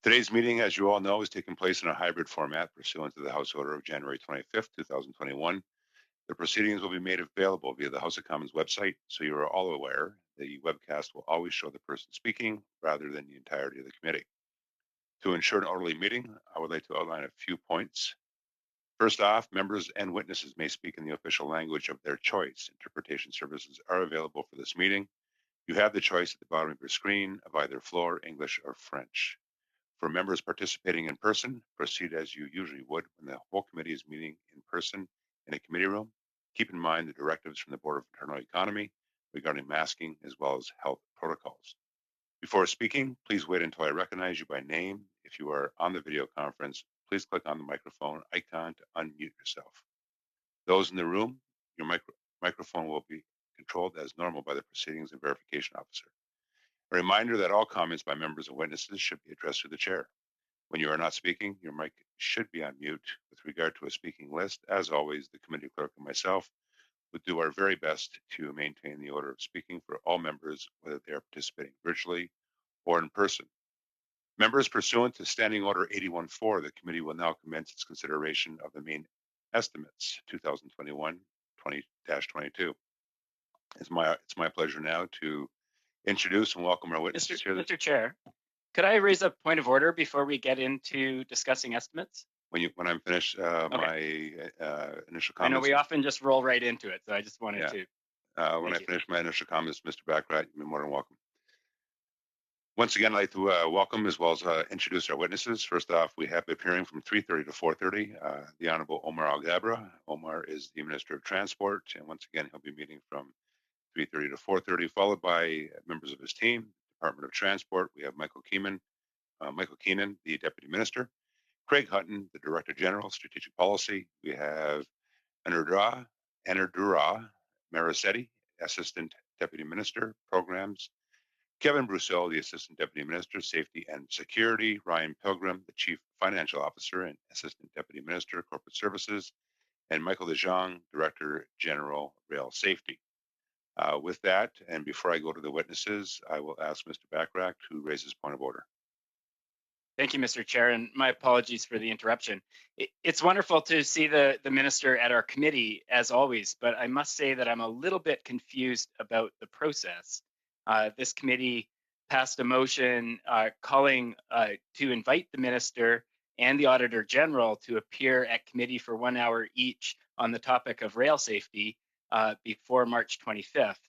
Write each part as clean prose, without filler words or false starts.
Today's meeting, as you all know, is taking place in a hybrid format pursuant to the House Order of January 25th, 2021. The proceedings will be made available via the House of Commons website, so you are all aware the webcast will always show the person speaking rather than the entirety of the committee. To ensure an orderly meeting, I would like to outline a few points. First off, members and witnesses may speak in the official language of their choice. Interpretation services are available for this meeting. You have the choice at the bottom of your screen of either Floor, English, or French. For members participating in person, proceed as you usually would when the whole committee is meeting in person in a committee room. Keep in mind the directives from the Board of Internal Economy regarding masking as well as health protocols. Before speaking, please wait until I recognize you by name. If you are on the video conference, please click on the microphone icon to unmute yourself. Those in the room, your microphone will be controlled as normal by the Proceedings and Verification Officer. A reminder that all comments by members and witnesses should be addressed to the chair. When you are not speaking, your mic should be on mute. With regard to a speaking list, as always, the committee clerk and myself would do our very best to maintain the order of speaking for all members, whether they are participating virtually or in person. Members, pursuant to Standing Order 81-4, the committee will now commence its consideration of the main estimates 2021-20-22. It's my pleasure now to introduce and welcome our witnesses here. Mr. Chair, could I raise a point of order before we get into discussing estimates? When I'm finished my initial comments. I know we often just roll right into it, so I just wanted to. When I finish my initial comments, Mr. Baccarat, you're more than welcome. Once again, I'd like to welcome as well as introduce our witnesses. First off, we have appearing from 3:30 to 4:30, the Honorable Omar Alghabra. Omar is the Minister of Transport, and once again, he'll be meeting from 3:30 to 4:30, followed by members of his team, Department of Transport. We have Michael Keenan, the Deputy Minister, Craig Hutton, the Director General, Strategic Policy. We have Anurdra Marasetti, Assistant Deputy Minister, Programs. Kevin Brousseau, the Assistant Deputy Minister, Safety and Security. Ryan Pilgrim, the Chief Financial Officer and Assistant Deputy Minister, Corporate Services. And Michael DeJong, Director General, Rail Safety. With that, and before I go to the witnesses, I will ask Mr. Baccarat to raise his point of order. Thank you, Mr. Chair, and my apologies for the interruption. It's wonderful to see the minister at our committee, as always, but I must say that I'm a little bit confused about the process. This committee passed a motion calling to invite the minister and the Auditor General to appear at committee for 1 hour each on the topic of rail safety before March 25th.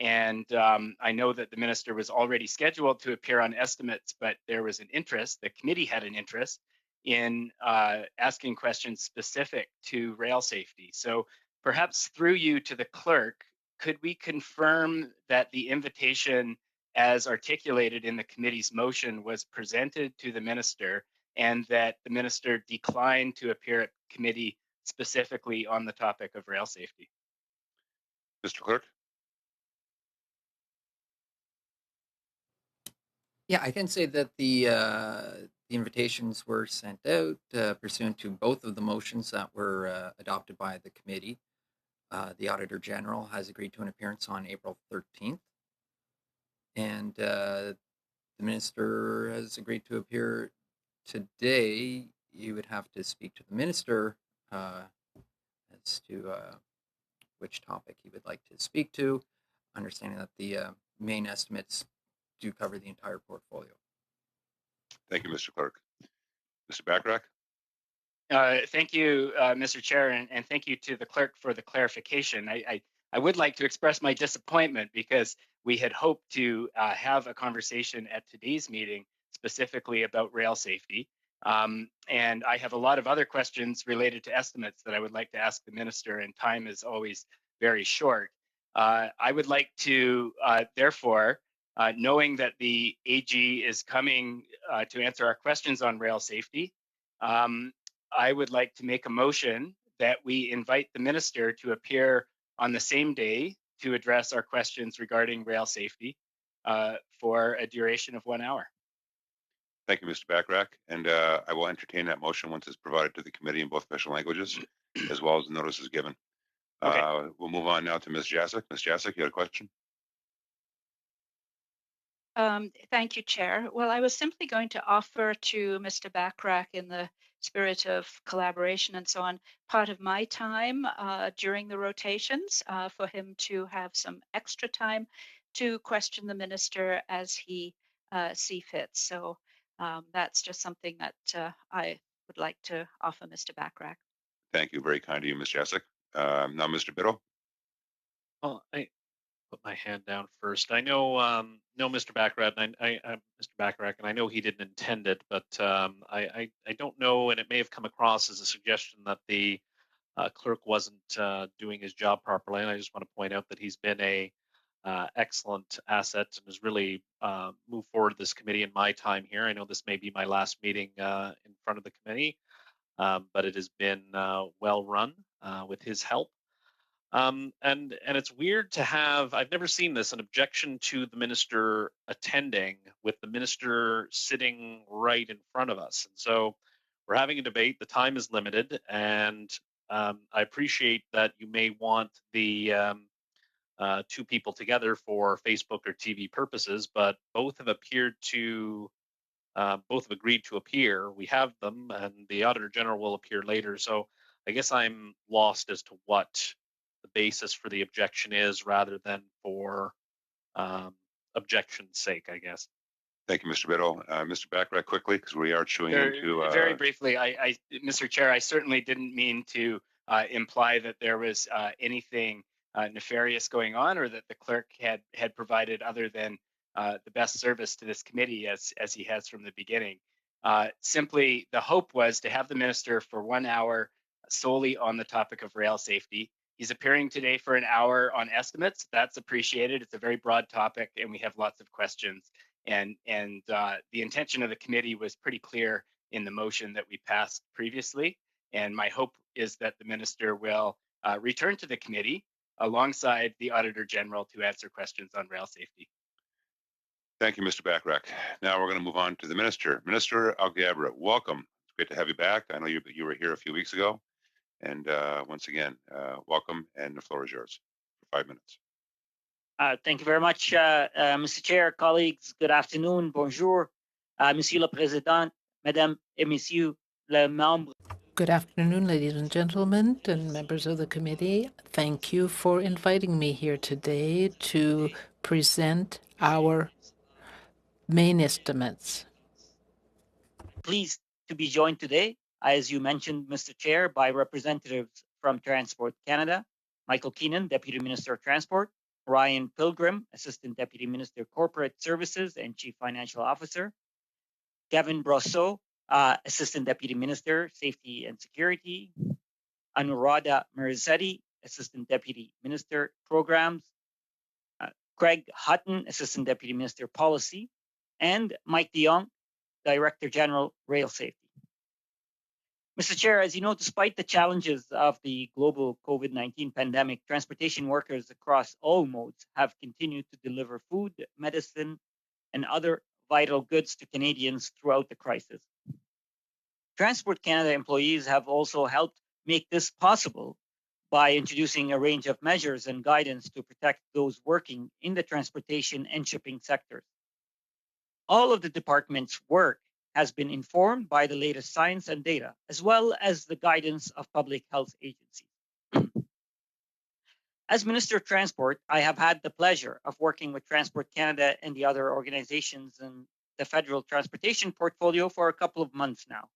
And I know that the minister was already scheduled to appear on estimates, but there was an interest, the committee had an interest in asking questions specific to rail safety. So perhaps through you to the clerk, could we confirm that the invitation as articulated in the committee's motion was presented to the minister and that the minister declined to appear at committee specifically on the topic of rail safety? Mr. Clerk? Yeah, I can say that the invitations were sent out pursuant to both of the motions that were adopted by the committee. The Auditor General has agreed to an appearance on April 13th, and the Minister has agreed to appear today. You would have to speak to the Minister as to which topic he would like to speak to, understanding that the main estimates do cover the entire portfolio. Thank you, Mr. Clerk. Mr. Baccarat? Thank you, Mr. Chair, and thank you to the clerk for the clarification. I would like to express my disappointment because we had hoped to have a conversation at today's meeting specifically about rail safety. And I have a lot of other questions related to estimates that I would like to ask the minister, and time is always very short. I would like to, therefore, knowing that the AG is coming to answer our questions on rail safety, I would like to make a motion that we invite the minister to appear on the same day to address our questions regarding rail safety for a duration of 1 hour. Thank you, Mr. Baccarat, and I will entertain that motion once it's provided to the committee in both official languages, as well as the notice is given. Okay. We'll move on now to Ms. Jacek. Ms. Jacek, you had a question? Thank you, Chair. Well, I was simply going to offer to Mr. Backrack, in the spirit of collaboration and so on, part of my time during the rotations for him to have some extra time to question the minister as he see fit. So that's just something that I would like to offer Mr. Backrack. Thank you. Very kind of you, Ms. Jessic. Now, Mr. Biddle. Well, I put my hand down first. I know Mr. Backrack, and Mr. Backrack, and I know he didn't intend it, but I don't know, and it may have come across as a suggestion that the clerk wasn't doing his job properly. And I just want to point out that he's been a excellent asset and has really moved forward this committee in my time here. I know this may be my last meeting in front of the committee, but it has been well run with his help. And it's weird to have, I've never seen this, an objection to the minister attending with the minister sitting right in front of us. And so we're having a debate. The time is limited, and I appreciate that you may want the two people together for Facebook or TV purposes, but both have appeared to both have agreed to appear. We have them, and the Auditor General will appear later. So I guess I'm lost as to what the basis for the objection is, rather than for objection's sake, I guess. Thank you, Mr. Biddle. Mr. Backrack, quickly, because we are chewing into... Very briefly, Mr. Chair, I certainly didn't mean to imply that there was anything nefarious going on, or that the clerk had provided other than the best service to this committee as he has from the beginning. Simply, the hope was to have the minister for 1 hour solely on the topic of rail safety. He's appearing today for an hour on estimates. That's appreciated. It's a very broad topic, and we have lots of questions. And the intention of the committee was pretty clear in the motion that we passed previously. And my hope is that the minister will return to the committee alongside the Auditor General to answer questions on rail safety. Thank you, Mr. Backrack. Now we're going to move on to the minister. Minister Alghabra, welcome. It's great to have you back. I know you were here a few weeks ago. And once again, welcome, and the floor is yours for 5 minutes. Thank you very much, Mr. Chair, colleagues. Good afternoon. Bonjour, Monsieur le Président, Madame et Messieurs les membres. Good afternoon, ladies and gentlemen, and members of the committee. Thank you for inviting me here today to present our main estimates. Pleased to be joined today, as you mentioned, Mr. Chair, by representatives from Transport Canada, Michael Keenan, Deputy Minister of Transport, Ryan Pilgrim, Assistant Deputy Minister, Corporate Services and Chief Financial Officer, Kevin Brosseau, Assistant Deputy Minister, Safety and Security, Anuradha Merizetti, Assistant Deputy Minister, Programs, Craig Hutton, Assistant Deputy Minister, Policy, and Mike de Jong, Director General, Rail Safety. Mr. Chair, as you know, despite the challenges of the global COVID-19 pandemic, transportation workers across all modes have continued to deliver food, medicine, and other vital goods to Canadians throughout the crisis. Transport Canada employees have also helped make this possible by introducing a range of measures and guidance to protect those working in the transportation and shipping sectors. All of the department's work has been informed by the latest science and data, as well as the guidance of public health agencies. As Minister of Transport, I have had the pleasure of working with Transport Canada and the other organizations in the federal transportation portfolio for a couple of months now.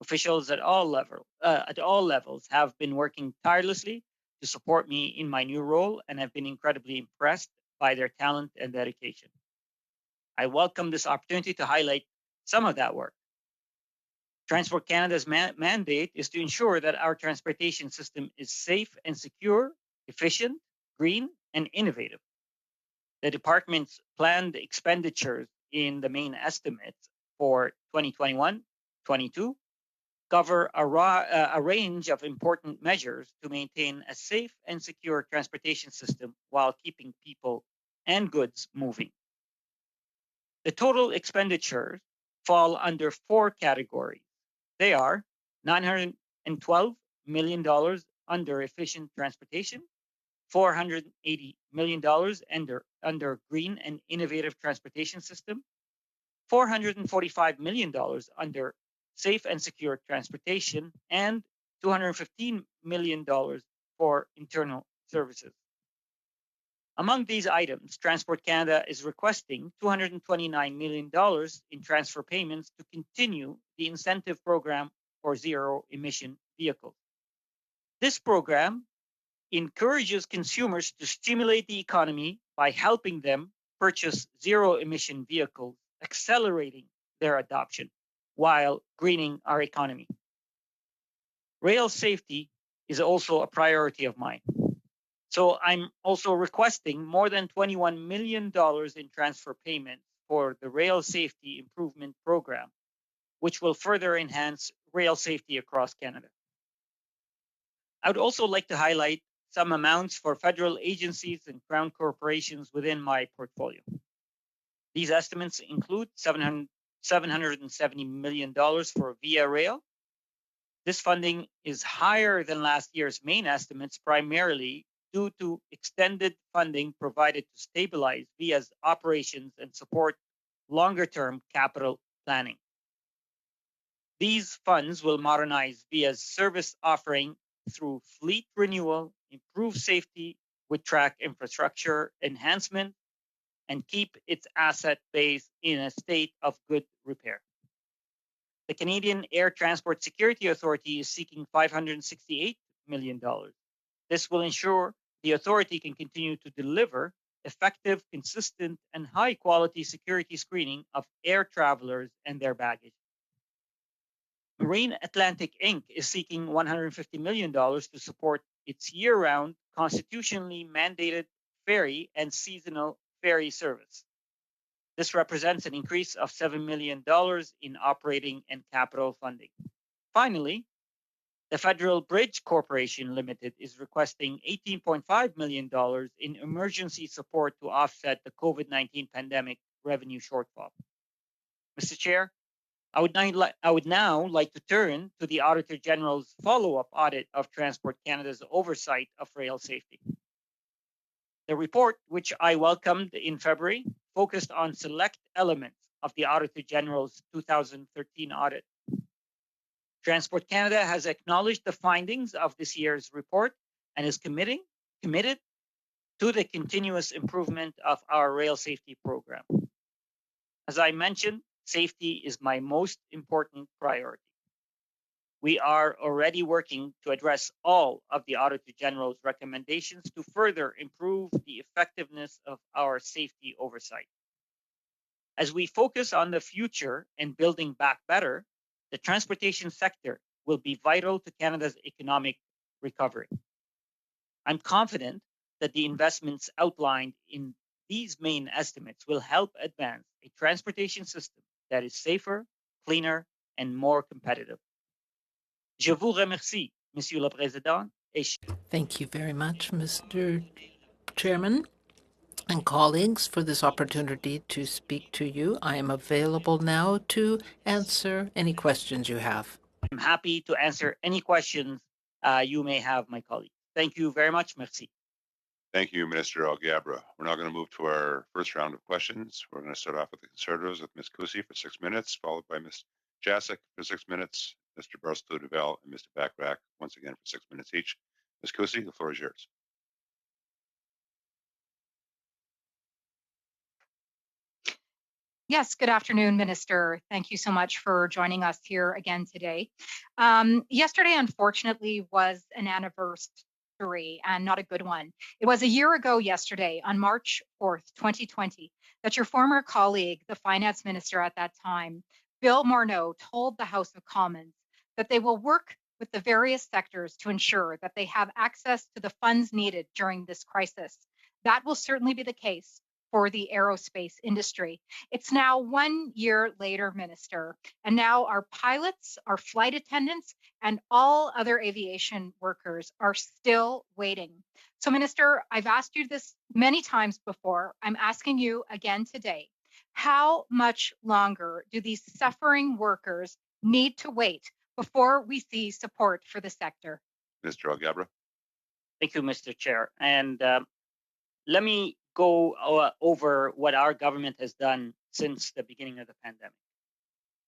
Officials at all levels have been working tirelessly to support me in my new role, and have been incredibly impressed by their talent and dedication. I welcome this opportunity to highlight some of that work. Transport Canada's mandate is to ensure that our transportation system is safe and secure, efficient, green, and innovative. The department's planned expenditures in the main estimates for 2021-22 cover a range of important measures to maintain a safe and secure transportation system while keeping people and goods moving. The total expenditures fall under 4 categories. They are $912 million under efficient transportation, $480 million under Green and Innovative Transportation System, $445 million under Safe and Secure Transportation, and $215 million for internal services. Among these items, Transport Canada is requesting $229 million in transfer payments to continue the incentive program for zero-emission vehicles. This program encourages consumers to stimulate the economy by helping them purchase zero-emission vehicles, accelerating their adoption while greening our economy. Rail safety is also a priority of mine. So I'm also requesting more than $21 million in transfer payments for the Rail Safety Improvement Program, which will further enhance rail safety across Canada. I would also like to highlight some amounts for federal agencies and crown corporations within my portfolio. These estimates include $770 million for Via Rail. This funding is higher than last year's main estimates, primarily due to extended funding provided to stabilize Via's operations and support longer-term capital planning. These funds will modernize Via's service offering through fleet renewal, improve safety with track infrastructure enhancement, and keep its asset base in a state of good repair. The Canadian Air Transport Security Authority is seeking $568 million. This will ensure the authority can continue to deliver effective, consistent, and high-quality security screening of air travelers and their baggage. Marine Atlantic Inc. is seeking $150 million to support its year-round, constitutionally mandated ferry and seasonal ferry service. This represents an increase of $7 million in operating and capital funding. Finally, the Federal Bridge Corporation Limited is requesting $18.5 million in emergency support to offset the COVID-19 pandemic revenue shortfall. Mr. Chair, I would now like to turn to the Auditor General's follow-up audit of Transport Canada's oversight of rail safety. The report, which I welcomed in February, focused on select elements of the Auditor General's 2013 audit. Transport Canada has acknowledged the findings of this year's report and is committed to the continuous improvement of our rail safety program. As I mentioned, safety is my most important priority. We are already working to address all of the Auditor General's recommendations to further improve the effectiveness of our safety oversight. As we focus on the future and building back better, the transportation sector will be vital to Canada's economic recovery. I'm confident that the investments outlined in these main estimates will help advance a transportation system that is safer, cleaner, and more competitive. Je vous remercie, Monsieur le Président. Thank you very much, Mr. Chairman and colleagues, for this opportunity to speak to you. I am available now to answer any questions you have. I'm happy to answer any questions you may have, my colleague. Thank you very much. Merci. Thank you, Minister Alghabra. We're now going to move to our first round of questions. We're going to start off with the Conservatives with Ms. Cusi for 6 minutes, followed by Ms. Jasek for 6 minutes, Mr. Barstow-Duval, and Mr. Bachrach, once again for 6 minutes each. Ms. Cusi, the floor is yours. Yes, good afternoon, Minister. Thank you so much for joining us here again today. Yesterday, unfortunately, was an anniversary and not a good one. It was a year ago yesterday, on March 4th, 2020, that your former colleague, the finance minister at that time, Bill Morneau, told the House of Commons that they will work with the various sectors to ensure that they have access to the funds needed during this crisis. That will certainly be the case for the aerospace industry. It's now 1 year later, Minister, and now our pilots, our flight attendants, and all other aviation workers are still waiting. So, Minister, I've asked you this many times before. I'm asking you again today. How much longer do these suffering workers need to wait before we see support for the sector? Mr. Alghabra. Thank you, Mr. Chair. And let me go over what our government has done since the beginning of the pandemic.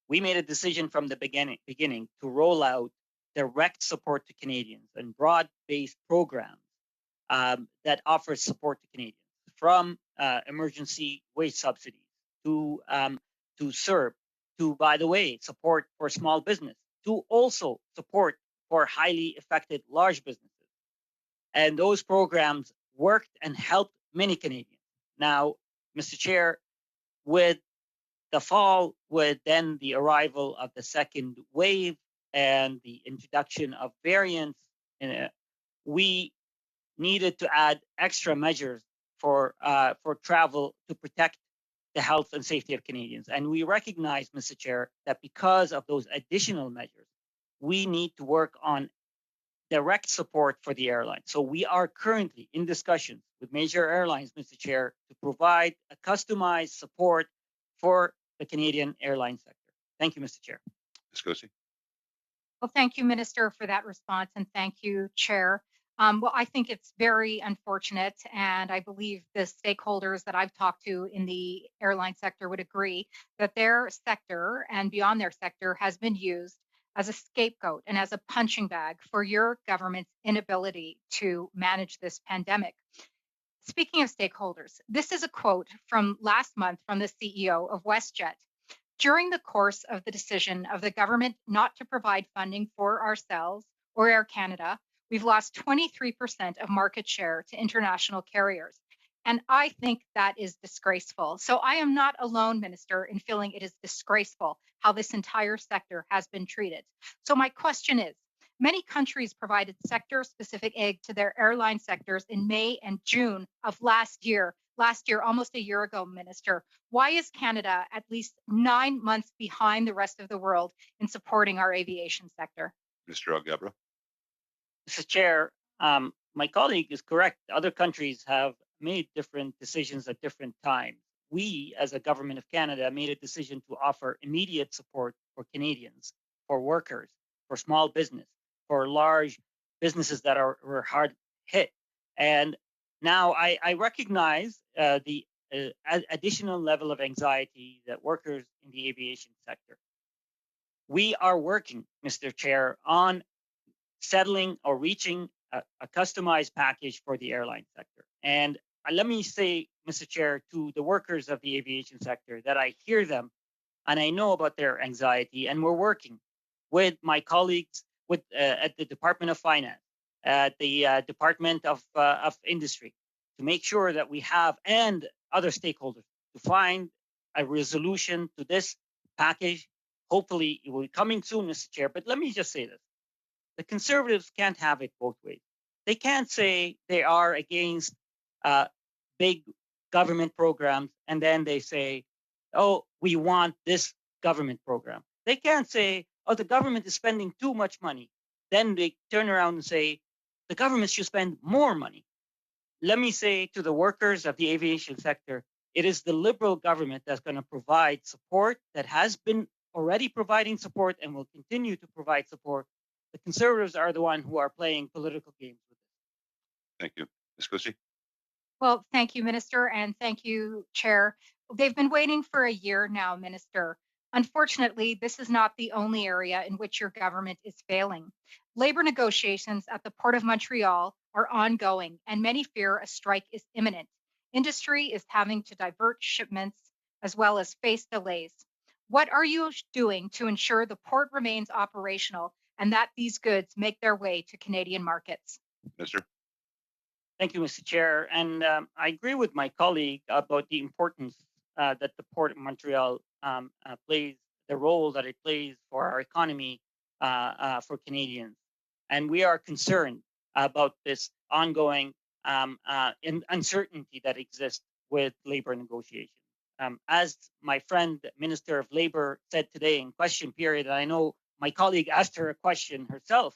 We made a decision from the beginning to roll out direct support to Canadians and broad-based programs that offer support to Canadians, from emergency wage subsidies to SERB, to, by the way, support for small business, to also support for highly affected large businesses. And those programs worked and helped many Canadians. Now, Mr. Chair, with the fall, with then the arrival of the second wave and the introduction of variants, we needed to add extra measures for travel to protect the health and safety of Canadians. And we recognize, Mr. Chair, that because of those additional measures, we need to work on direct support for the airlines. So we are currently in discussions with major airlines, Mr. Chair, to provide a customized support for the Canadian airline sector. Thank you, Mr. Chair. Ms. Gosi. Well, thank you, Minister, for that response, and thank you, Chair. Well, I think it's very unfortunate, and I believe the stakeholders that I've talked to in the airline sector would agree that their sector and beyond their sector has been used as a scapegoat and as a punching bag for your government's inability to manage this pandemic. Speaking of stakeholders, this is a quote from last month from the CEO of WestJet. During the course of the decision of the government not to provide funding for ourselves or Air Canada, we've lost 23% of market share to international carriers. And I think that is disgraceful. So I am not alone, Minister, in feeling it is disgraceful how this entire sector has been treated. So my question is, many countries provided sector-specific aid to their airline sectors in May and June of last year, almost a year ago, Minister. Why is Canada at least 9 months behind the rest of the world in supporting our aviation sector? Mr. Algebra. Mr. Chair, my colleague is correct. Other countries have made different decisions at different times. We, as a government of Canada, made a decision to offer immediate support for Canadians, for workers, for small business, for large businesses that were hard hit. And now I recognize the additional level of anxiety that workers in the aviation sector. We are working, Mr. Chair, on settling or reaching a customized package for the airline sector. And let me say, Mr. Chair, to the workers of the aviation sector that I hear them and I know about their anxiety, and we're working with my colleagues at the Department of Finance, at the Department of Industry, to make sure that we have, and other stakeholders, to find a resolution to this package. Hopefully it will be coming soon, Mr. Chair. But let me just say this. The Conservatives can't have it both ways. They can't say they are against big government programs, and then they say, oh, we want this government program. They can't say, oh, the government is spending too much money. Then they turn around and say, the government should spend more money. Let me say to the workers of the aviation sector, it is the Liberal government that's going to provide support, that has been already providing support and will continue to provide support. The Conservatives are the one who are playing political games with it. Thank you. Ms. Gosi. Well, thank you, Minister, and thank you, Chair. They've been waiting for a year now, Minister. Unfortunately, this is not the only area in which your government is failing. Labor negotiations at the Port of Montreal are ongoing, and many fear a strike is imminent. Industry is having to divert shipments as well as face delays. What are you doing to ensure the port remains operational and that these goods make their way to Canadian markets? Minister. Thank you, Mr. Chair. And I agree with my colleague about the importance that the Port of Montreal plays, the role that it plays for our economy, for Canadians. And we are concerned about this ongoing uncertainty that exists with labor negotiations. As my friend, Minister of Labor, said today in question period, and I know my colleague asked her a question herself,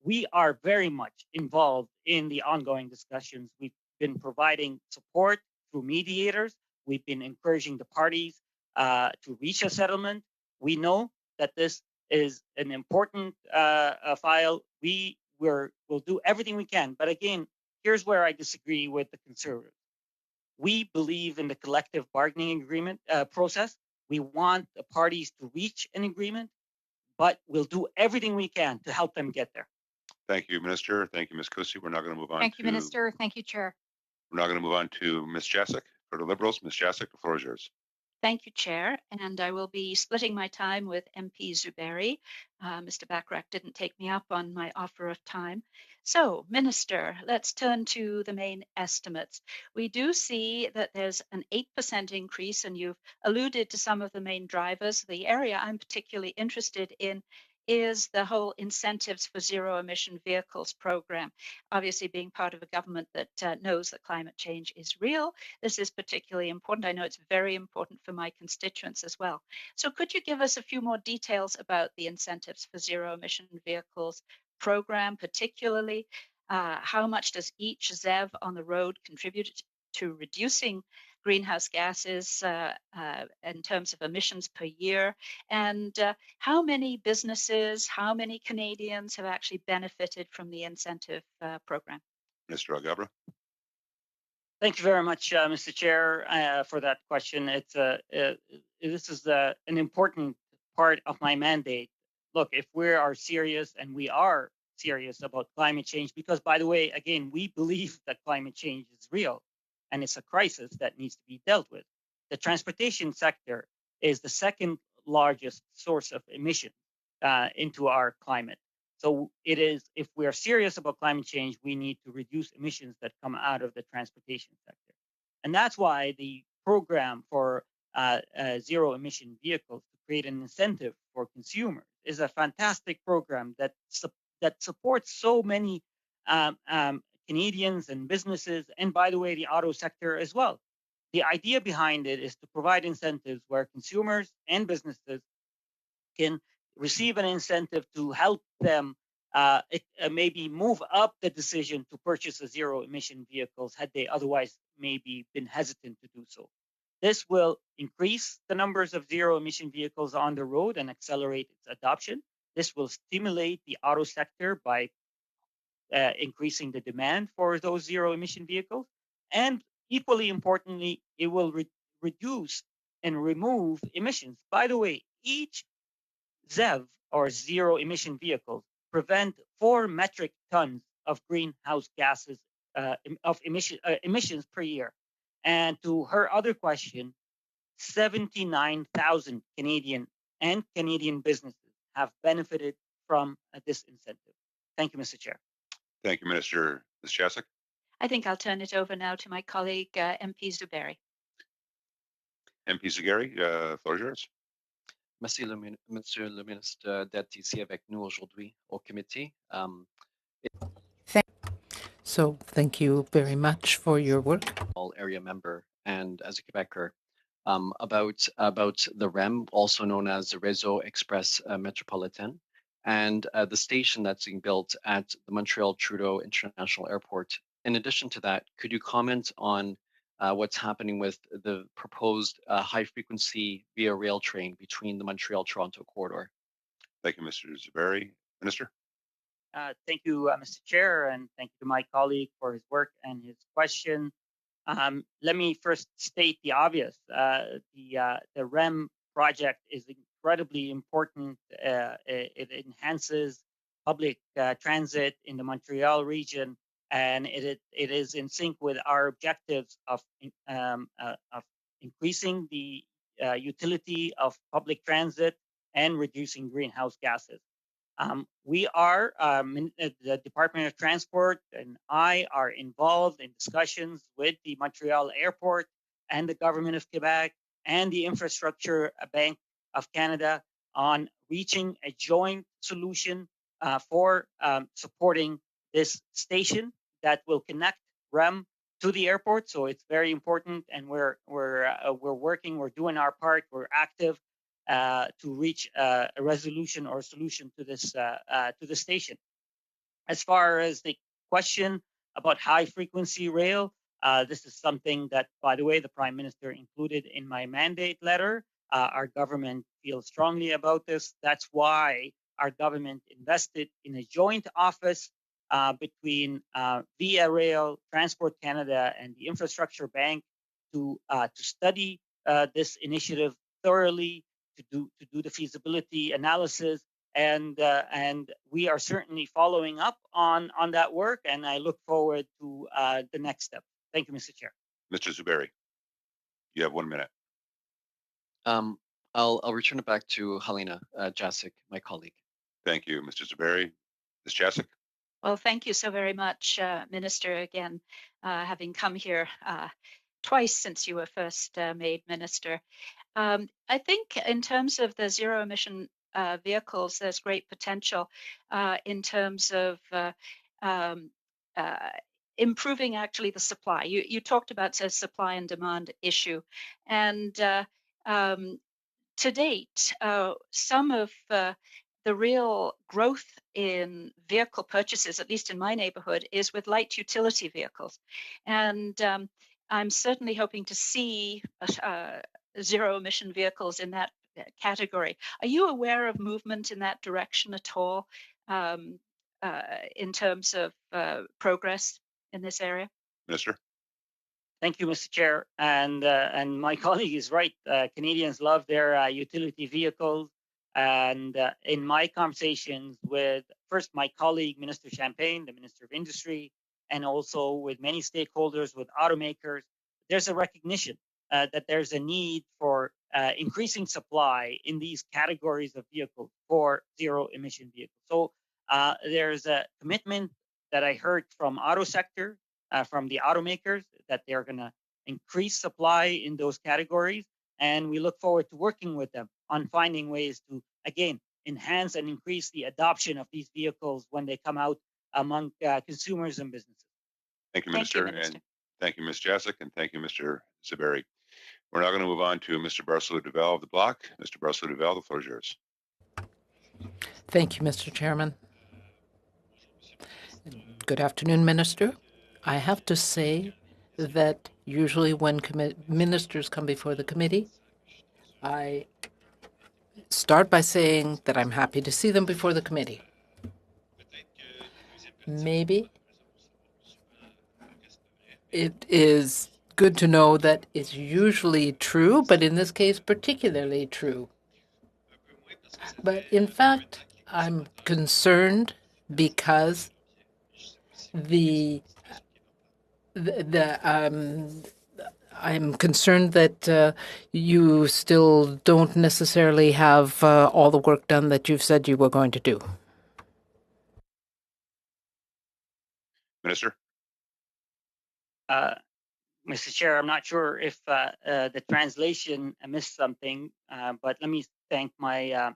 we are very much involved in the ongoing discussions. We've been providing support through mediators. We've been encouraging the parties to reach a settlement. We know that this is an important file. We'll do everything we can. But again, here's where I disagree with the Conservatives. We believe in the collective bargaining agreement process. We want the parties to reach an agreement, but we'll do everything we can to help them get there. Thank you, Minister. Thank you, Ms. Kusi. We're now going to move on Thank you, Minister. Thank you, Chair. We're now going to move on to Ms. Jacek for the Liberals. Ms. Jacek, the floor is yours. Thank you, Chair. And I will be splitting my time with MP Zuberi. Mr. Bachrach didn't take me up on my offer of time. So, Minister, let's turn to the main estimates. We do see that there's an 8% increase, and you've alluded to some of the main drivers. The area I'm particularly interested in is the whole incentives for zero emission vehicles program. Obviously, being part of a government that knows that climate change is real, this is particularly important. I know it's very important for my constituents as well. So could you give us a few more details about the incentives for zero emission vehicles program, particularly how much does each ZEV on the road contribute to reducing greenhouse gases in terms of emissions per year, and how many businesses, how many Canadians have actually benefited from the incentive program? Mr. Alghabra. Thank you very much, Mr. Chair, for that question. This is an important part of my mandate. Look, if we are serious, and we are serious about climate change, because, by the way, again, we believe that climate change is real and it's a crisis that needs to be dealt with. The transportation sector is the second largest source of emission into our climate. So it is, if we are serious about climate change, we need to reduce emissions that come out of the transportation sector. And that's why the program for zero emission vehicles to create an incentive for consumers is a fantastic program that supports so many Canadians and businesses, and by the way, the auto sector as well. The idea behind it is to provide incentives where consumers and businesses can receive an incentive to help them maybe move up the decision to purchase a zero emission vehicles had they otherwise maybe been hesitant to do so. This will increase the numbers of zero emission vehicles on the road and accelerate its adoption. This will stimulate the auto sector by increasing the demand for those zero emission vehicles. And equally importantly, it will reduce and remove emissions. By the way, each ZEV, or zero emission vehicles, prevent 4 metric tons of greenhouse gases of emissions per year. And to her other question, 79,000 Canadian and Canadian businesses have benefited from this incentive. Thank you, Mr. Chair. Thank you, Minister. Ms. Jacek. I think I'll turn it over now to my colleague, MP Zuberi. MP Zagari, floor is yours. Monsieur le ministre d'être ici avec nous aujourd'hui au comité. So thank you very much for your work. All area member and as a Quebecer, about the REM, also known as the Réseau Express Metropolitain, and the station that's being built at the Montreal Trudeau International Airport. In addition to that, could you comment on what's happening with the proposed high-frequency via rail train between the Montreal-Toronto corridor? Thank you, Mr. Zuberi. Minister? Thank you, Mr. Chair, and thank you to my colleague for his work and his question. Let me first state the obvious. The REM project is incredibly important. It enhances public transit in the Montreal region, and it is in sync with our objectives of increasing the utility of public transit and reducing greenhouse gases. We are, the Department of Transport and I are involved in discussions with the Montreal Airport and the Government of Quebec and the Infrastructure Bank of Canada on reaching a joint solution for supporting this station that will connect REM to the airport. So it's very important, and we're working, we're doing our part, we're active to reach a resolution or a solution to this to the station. As far as the question about high frequency rail, this is something that, by the way, the Prime Minister included in my mandate letter. Our government feels strongly about this. That's why our government invested in a joint office between Via Rail, Transport Canada, and the Infrastructure Bank to study this initiative thoroughly, to do the feasibility analysis, and we are certainly following up on that work. And I look forward to the next step. Thank you, Mr. Chair. Mr. Zuberi, you have 1 minute. I'll return it back to Helena Jasic, my colleague. Thank you, Mr. Zuberi. Ms. Jasic? Well, thank you so very much, Minister, again, having come here twice since you were first made Minister. I think in terms of the zero emission vehicles, there's great potential in terms of improving actually the supply. You talked about a supply and demand issue, and to date, some of the real growth in vehicle purchases, at least in my neighborhood, is with light utility vehicles. And I'm certainly hoping to see zero emission vehicles in that category. Are you aware of movement in that direction at all in terms of progress in this area? Minister? Thank you, Mr. Chair. And my colleague is right. Canadians love their utility vehicles. And in my conversations with first my colleague, Minister Champagne, the Minister of Industry, and also with many stakeholders, with automakers, there's a recognition that there's a need for increasing supply in these categories of vehicles for zero emission vehicles. So there's a commitment that I heard from auto sector, from the automakers, that they're going to increase supply in those categories. And we look forward to working with them on finding ways to, again, enhance and increase the adoption of these vehicles when they come out among consumers and businesses. Thank you, Minister. And thank you, Ms. Jasic, and thank you, Mr. Zuberi. We're now going to move on to Mr. Barcelou-Duval of the block. Mr. Barcelou-Duval, the floor is yours. Thank you, Mr. Chairman. Good afternoon, Minister. I have to say that usually when ministers come before the committee, I start by saying that I'm happy to see them before the committee. Maybe it is good to know that it's usually true, but in this case, particularly true. But in fact, I'm concerned because I'm concerned that you still don't necessarily have all the work done that you've said you were going to do. Minister? Mr. Chair, I'm not sure if the translation missed something, but let me thank my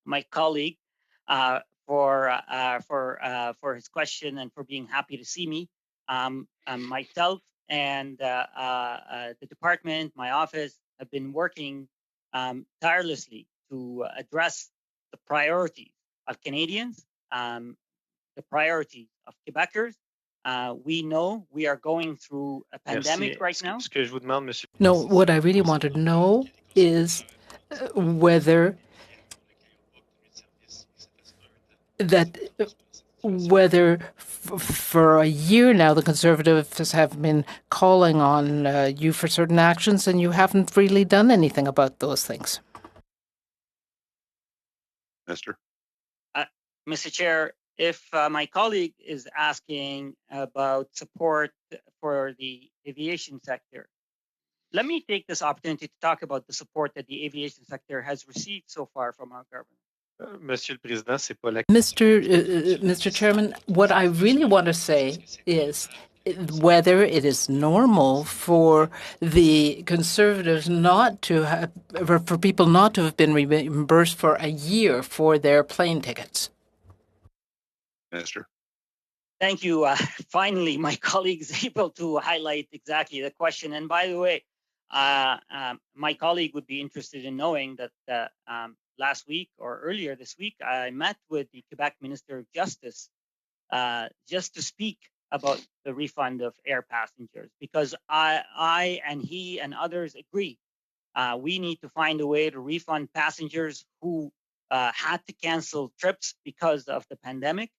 my colleague for his question and for being happy to see me. Myself and the department, my office, have been working tirelessly to address the priorities of Canadians, the priorities of Quebecers. We know we are going through a pandemic right now. No, what I really want to know is whether for a year now the Conservatives have been calling on you for certain actions and you haven't really done anything about those things. Minister? Mr. Chair, if my colleague is asking about support for the aviation sector, let me take this opportunity to talk about the support that the aviation sector has received so far from our government. Mr. Chairman, what I really want to say is whether it is normal for the Conservatives not to have, for people not to have been reimbursed for a year for their plane tickets. Minister? Thank you. Finally, my colleague is able to highlight exactly the question. And by the way, my colleague would be interested in knowing that last week or earlier this week, I met with the Quebec Minister of Justice just to speak about the refund of air passengers, because I and he and others agree we need to find a way to refund passengers who had to cancel trips because of the pandemic.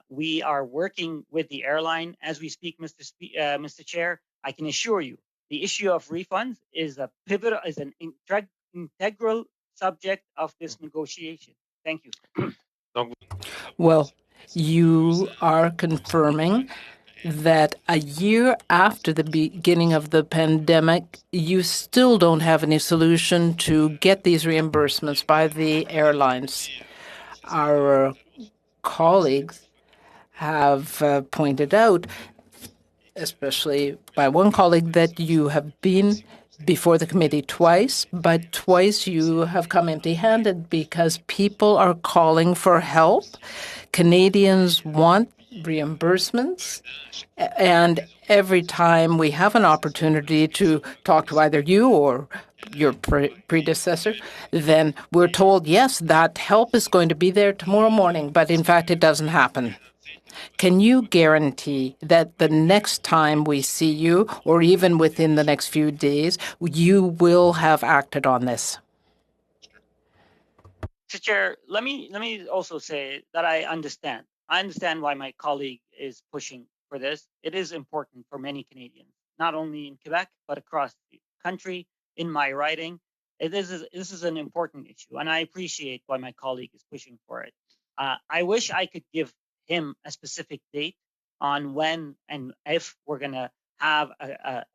We are working with the airline as we speak, Mr. Chair. I can assure you, the issue of refunds is an integral subject of this negotiation. Thank you. Well, you are confirming that a year after the beginning of the pandemic, you still don't have any solution to get these reimbursements by the airlines. Our colleagues have pointed out, especially by one colleague, that you have been before the committee twice, but twice you have come empty-handed because people are calling for help. Canadians want reimbursements, and every time we have an opportunity to talk to either you or your predecessor, then we're told, yes, that help is going to be there tomorrow morning, but in fact, it doesn't happen. Can you guarantee that the next time we see you, or even within the next few days, you will have acted on this? Mr. Chair, let me also say that I understand. I understand why my colleague is pushing for this. It is important for many Canadians, not only in Quebec, but across the country. In my writing, this is an important issue, and I appreciate why my colleague is pushing for it. I wish I could give him a specific date on when and if we're going to have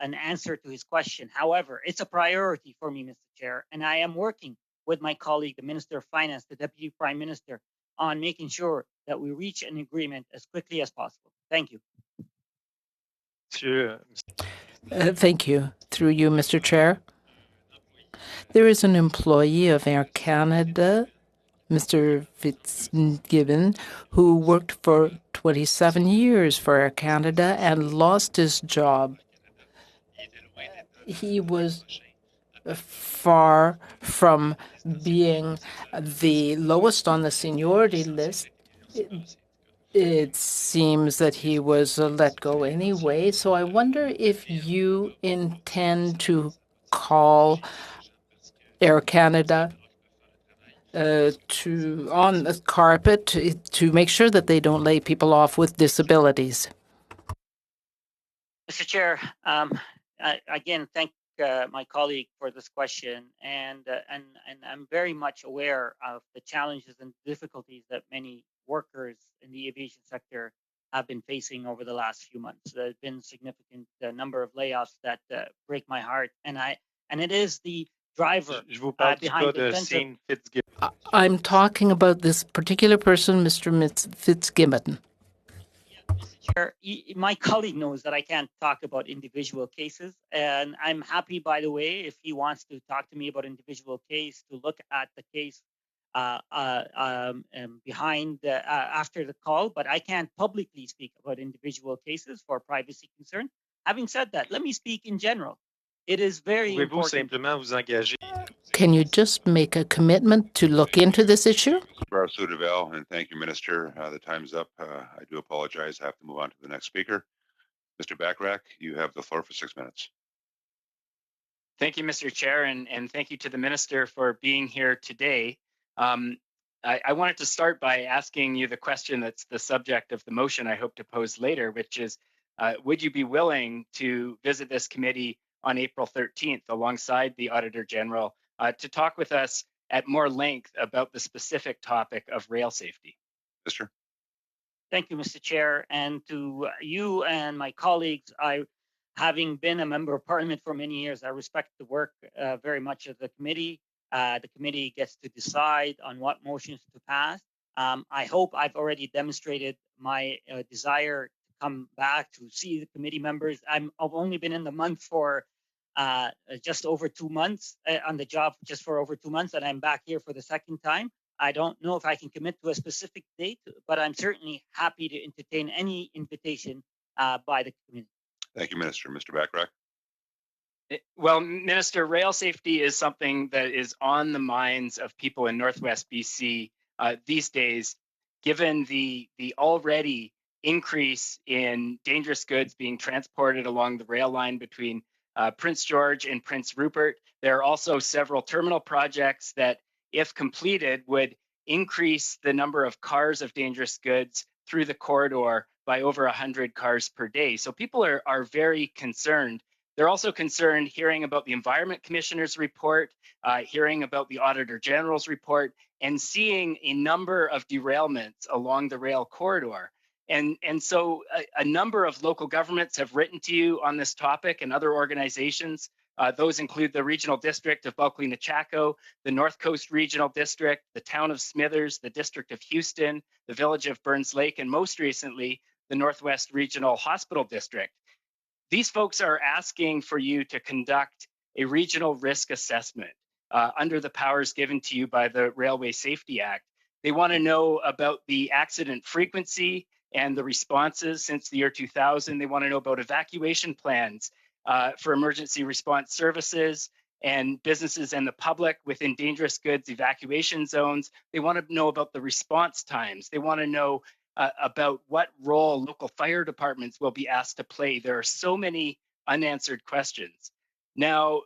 an answer to his question. However, it's a priority for me, Mr. Chair, and I am working with my colleague, the Minister of Finance, the Deputy Prime Minister, on making sure that we reach an agreement as quickly as possible. Thank you. Thank you. Through you, Mr. Chair. There is an employee of Air Canada, Mr. Fitzgibbon, who worked for 27 years for Air Canada and lost his job. He was far from being the lowest on the seniority list. It seems that he was let go anyway. So I wonder if you intend to call Air Canada on the carpet to make sure that they don't lay people off with disabilities. Mr. Chair, again, thank my colleague for this question, and I'm very much aware of the challenges and difficulties that many workers in the aviation sector have been facing over the last few months. There's been a significant number of layoffs that break my heart, and it is the driver behind the defensive. I'm talking about this particular person, Mr. Fitzgibbon. My colleague knows that I can't talk about individual cases, and I'm happy, by the way, if he wants to talk to me about individual case, to look at the case behind after the call, but I can't publicly speak about individual cases for privacy concern. Having said that, let me speak in general. It is very important. Can you just make a commitment to look into this issue? And thank you, Minister. The time's up. I do apologize. I have to move on to the next speaker. Mr. Bachrach, you have the floor for 6 minutes. Thank you, Mr. Chair, and thank you to the Minister for being here today. I wanted to start by asking you the question that's the subject of the motion I hope to pose later, which is, would you be willing to visit this committee on April 13th alongside the Auditor General to talk with us at more length about the specific topic of rail safety? Mr. Thank you, Mr. Chair, and to you and my colleagues. Having been a member of Parliament for many years, I respect the work very much of the committee. The committee gets to decide on what motions to pass. I hope I've already demonstrated my desire to come back to see the committee members. I've only been in the month for just over 2 months, on the job just for over 2 months, and I'm back here for the second time. I don't know if I can commit to a specific date, but I'm certainly happy to entertain any invitation by the committee. Thank you, Minister. Mr. Bachrach. Well, Minister, rail safety is something that is on the minds of people in Northwest BC these days, given the already increase in dangerous goods being transported along the rail line between Prince George and Prince Rupert. There are also several terminal projects that, if completed, would increase the number of cars of dangerous goods through the corridor by over 100 cars per day. So people are very concerned They're also concerned hearing about the Environment Commissioner's report, hearing about the Auditor General's report, and seeing a number of derailments along the rail corridor. And so a number of local governments have written to you on this topic, and other organizations. Those include the Regional District of Bulkley-Nechako, the North Coast Regional District, the Town of Smithers, the District of Houston, the Village of Burns Lake, and most recently, the Northwest Regional Hospital District. These folks are asking for you to conduct a regional risk assessment under the powers given to you by the Railway Safety Act. They want to know about the accident frequency and the responses since the year 2000. They want to know about evacuation plans for emergency response services and businesses and the public within dangerous goods evacuation zones. They want to know about the response times. They want to know about what role local fire departments will be asked to play. There are so many unanswered questions. Now,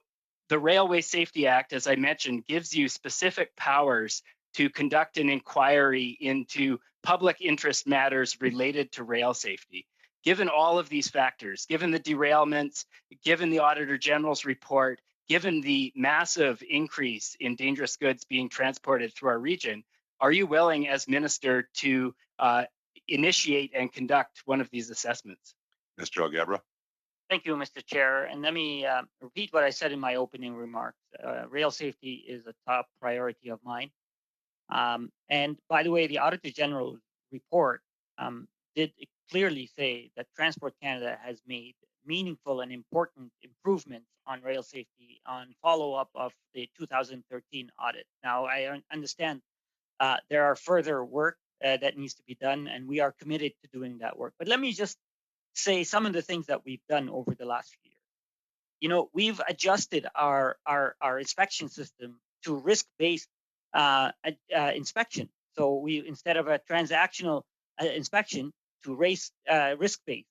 the Railway Safety Act, as I mentioned, gives you specific powers to conduct an inquiry into public interest matters related to rail safety. Given all of these factors, given the derailments, given the Auditor General's report, given the massive increase in dangerous goods being transported through our region, are you willing as minister to initiate and conduct one of these assessments? Mr. Algebra. Thank you, Mr. Chair. And let me repeat what I said in my opening remarks. Rail safety is a top priority of mine. And by the way, the Auditor General's report did clearly say that Transport Canada has made meaningful and important improvements on rail safety on follow-up of the 2013 audit. Now, I understand there are further work that needs to be done, and we are committed to doing that work. But let me just say some of the things that we've done over the last few years. You know, we've adjusted our inspection system to risk-based inspection. So we, instead of a transactional inspection, to risk-based.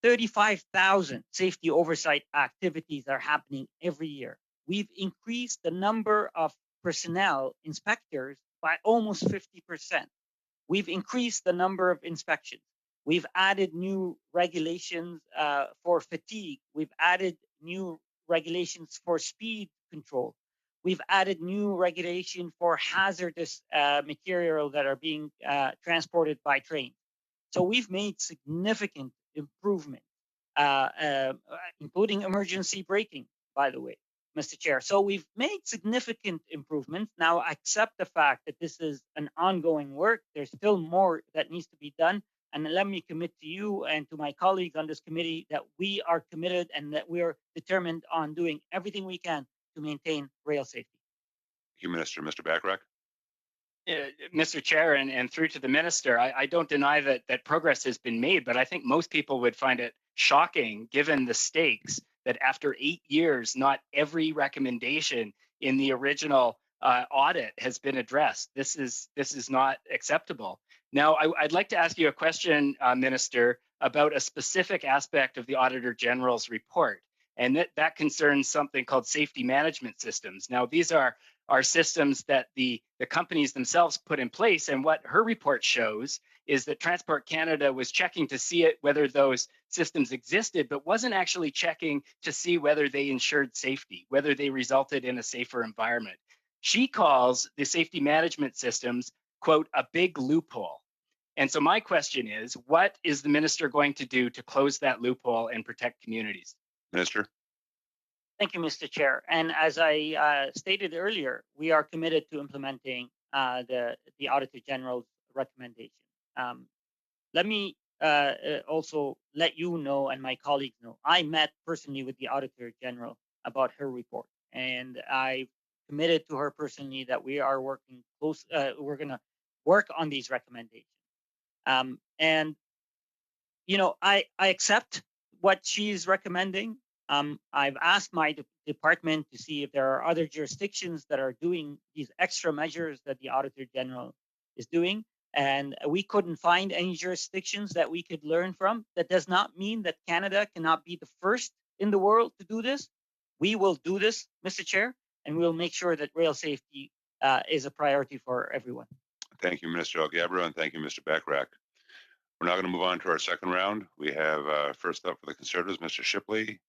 35,000 safety oversight activities are happening every year. We've increased the number of personnel inspectors by almost 50%. We've increased the number of inspections. We've added new regulations for fatigue. We've added new regulations for speed control. We've added new regulation for hazardous material that are being transported by train. So we've made significant improvement, including emergency braking, by the way, Mr. Chair. So we've made significant improvements. Now, accept the fact that this is an ongoing work. There's still more that needs to be done. And let me commit to you and to my colleagues on this committee that we are committed and that we are determined on doing everything we can to maintain rail safety. Thank you, Minister. Mr. Bachrach. Mr. Chair, and through to the minister, I don't deny that progress has been made, but I think most people would find it shocking, given the stakes, that after 8 years, not every recommendation in the original audit has been addressed. This is not acceptable. Now, I'd like to ask you a question, Minister, about a specific aspect of the Auditor General's report, and that concerns something called safety management systems. Now, these are systems that the companies themselves put in place. And what her report shows is that Transport Canada was checking to see whether those systems existed, but wasn't actually checking to see whether they ensured safety, whether they resulted in a safer environment. She calls the safety management systems, quote, a big loophole. And so my question is, what is the minister going to do to close that loophole and protect communities? Minister. Thank you, Mr. Chair. And as I stated earlier, we are committed to implementing the Auditor General's recommendation. Let me also let you know and my colleagues know, I met personally with the Auditor General about her report, and I committed to her personally that we are working close. We're going to work on these recommendations. And you know, I accept what she's recommending. I've asked my department to see if there are other jurisdictions that are doing these extra measures that the Auditor General is doing, and we couldn't find any jurisdictions that we could learn from. That does not mean that Canada cannot be the first in the world to do this. We will do this, Mr. Chair, and we'll make sure that rail safety is a priority for everyone. Thank you, Minister Algebra, and thank you, Mr. Bachrach. We're now going to move on to our second round. We have first up for the Conservatives, Mr. Shipley.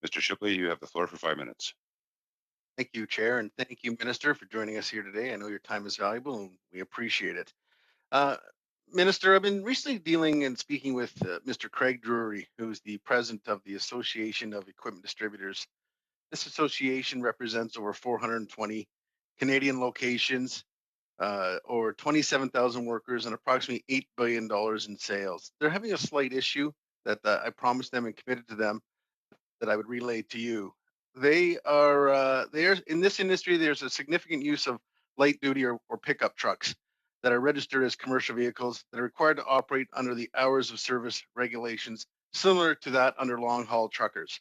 Mr. Shipley, you have the floor for 5 minutes. Thank you, Chair, and thank you, Minister, for joining us here today. I know your time is valuable and we appreciate it. Minister, I've been recently dealing and speaking with Mr. Craig Drury, who's the president of the Association of Equipment Distributors. This association represents over 420 Canadian locations, over 27,000 workers, and approximately $8 billion in sales. They're having a slight issue that I promised them and committed to them that I would relay to you. They are in this industry. There's a significant use of light duty or pickup trucks that are registered as commercial vehicles that are required to operate under the hours of service regulations, similar to that under long haul truckers.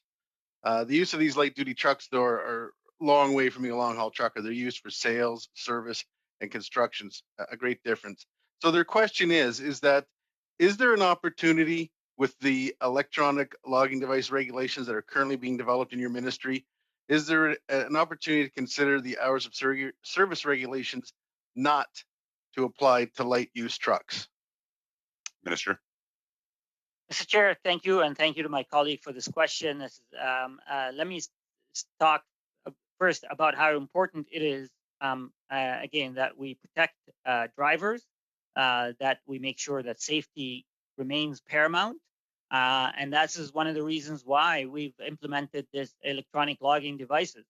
The use of these light duty trucks, though, are long way from being a long haul trucker. They're used for sales, service, and constructions. A great difference. So their question is there an opportunity with the electronic logging device regulations that are currently being developed in your ministry? Is there an opportunity to consider the hours of service regulations not to apply to light use trucks? Minister. Mr. Chair, thank you, and thank you to my colleague for this question. Let me talk first about how important it is, again, that we protect drivers, that we make sure that safety remains paramount. And that's is one of the reasons why we've implemented this electronic logging devices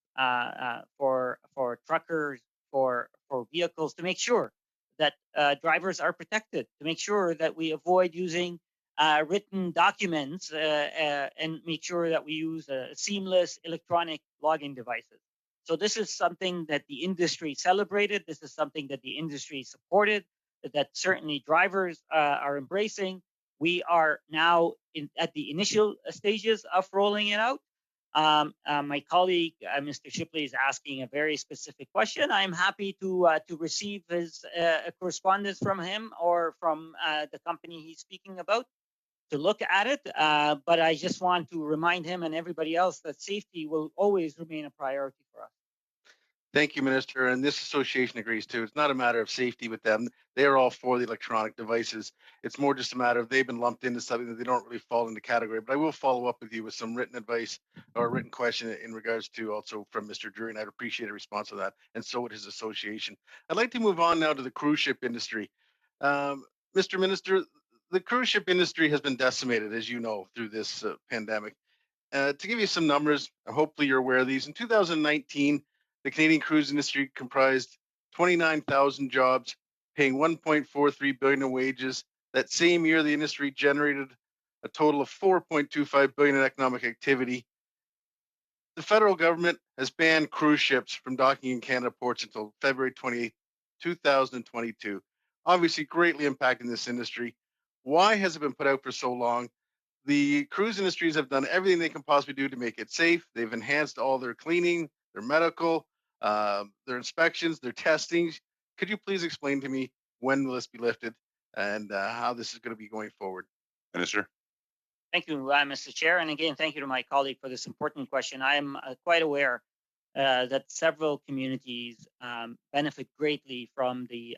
for truckers, for vehicles, to make sure that drivers are protected, to make sure that we avoid using written documents and make sure that we use seamless electronic logging devices. So this is something that the industry celebrated. This is something that the industry supported, that certainly drivers are embracing. We are now at the initial stages of rolling it out. My colleague, Mr. Shipley, is asking a very specific question. I'm happy to receive his correspondence from him or from the company he's speaking about, to look at it, but I just want to remind him and everybody else that safety will always remain a priority for us. Thank you, Minister. And this association agrees too. It's not a matter of safety with them. They are all for the electronic devices. It's more just a matter of they've been lumped into something that they don't really fall into category. But I will follow up with you with some written advice or a written question in regards to also from Mr. Drury, and I'd appreciate a response to that. And so would his association. I'd like to move on now to the cruise ship industry. Mr. Minister, the cruise ship industry has been decimated, as you know, through this pandemic. To give you some numbers, hopefully you're aware of these. In 2019, the Canadian cruise industry comprised 29,000 jobs, paying $1.43 billion in wages. That same year, the industry generated a total of $4.25 billion in economic activity. The federal government has banned cruise ships from docking in Canada ports until February 28, 2022. Obviously, greatly impacting this industry. Why has it been put out for so long? The cruise industries have done everything they can possibly do to make it safe. They've enhanced all their cleaning, their medical, their inspections, their testings. Could you please explain to me when will this be lifted and how this is going to be going forward? Minister. Thank you, Mr. Chair. And again, thank you to my colleague for this important question. I am quite aware that several communities benefit greatly from the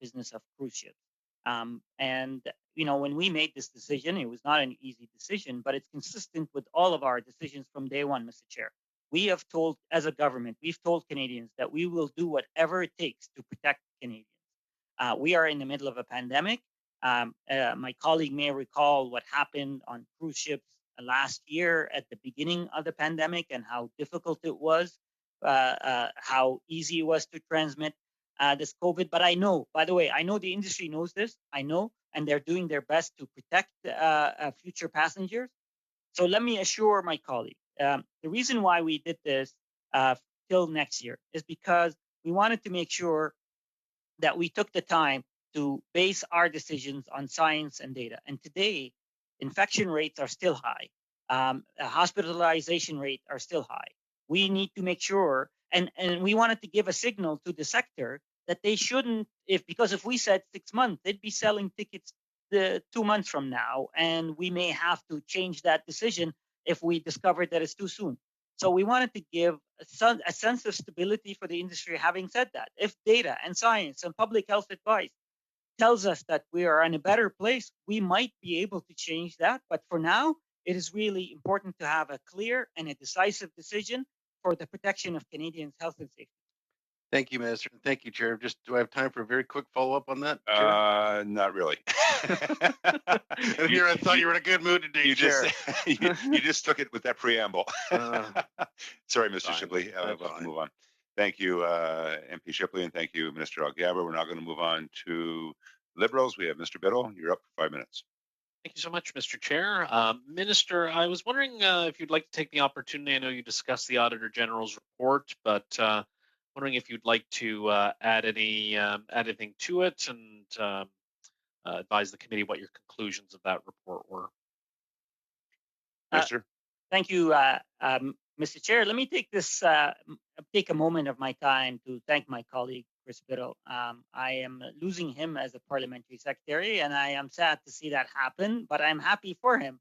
business of cruise ships. And, you know, when we made this decision, it was not an easy decision, but it's consistent with all of our decisions from day one, Mr. Chair. We have told, as a government, we've told Canadians that we will do whatever it takes to protect Canadians. We are in the middle of a pandemic. My colleague may recall what happened on cruise ships last year at the beginning of the pandemic and how difficult it was, how easy it was to transmit this COVID. But I know, by the way, I know the industry knows this. I know, and they're doing their best to protect future passengers. So let me assure my colleague, the reason why we did this till next year is because we wanted to make sure that we took the time to base our decisions on science and data. And today, infection rates are still high. Hospitalization rates are still high. We need to make sure, and we wanted to give a signal to the sector that they shouldn't, because if we said 6 months, they'd be selling tickets 2 months from now, and we may have to change that decision if we discover that it's too soon. So we wanted to give a sense of stability for the industry. Having said that, if data and science and public health advice tells us that we are in a better place, we might be able to change that. But for now, it is really important to have a clear and a decisive decision for the protection of Canadians' health and safety. Thank you, Minister. Thank you, Chair. Just do I have time for a very quick follow-up on that, Chair? Not really. And here I thought you were in a good mood today, you Chair. you just took it with that preamble. Sorry, Mr. Fine. Shipley. We'll have to Fine. move on. Thank you, MP Shipley, and thank you, Minister Algaba. We're now going to move on to Liberals. We have Mr. Biddle. You're up for 5 minutes. Thank you so much, Mr. Chair. Minister, I was wondering if you'd like to take the opportunity. I know you discussed the Auditor General's report, but wondering if you'd like to add anything to it and advise the committee what your conclusions of that report were. Minister. Thank you, Mr. Chair. Let me take a moment of my time to thank my colleague, Chris Biddle. I am losing him as a parliamentary secretary, and I am sad to see that happen, but I'm happy for him.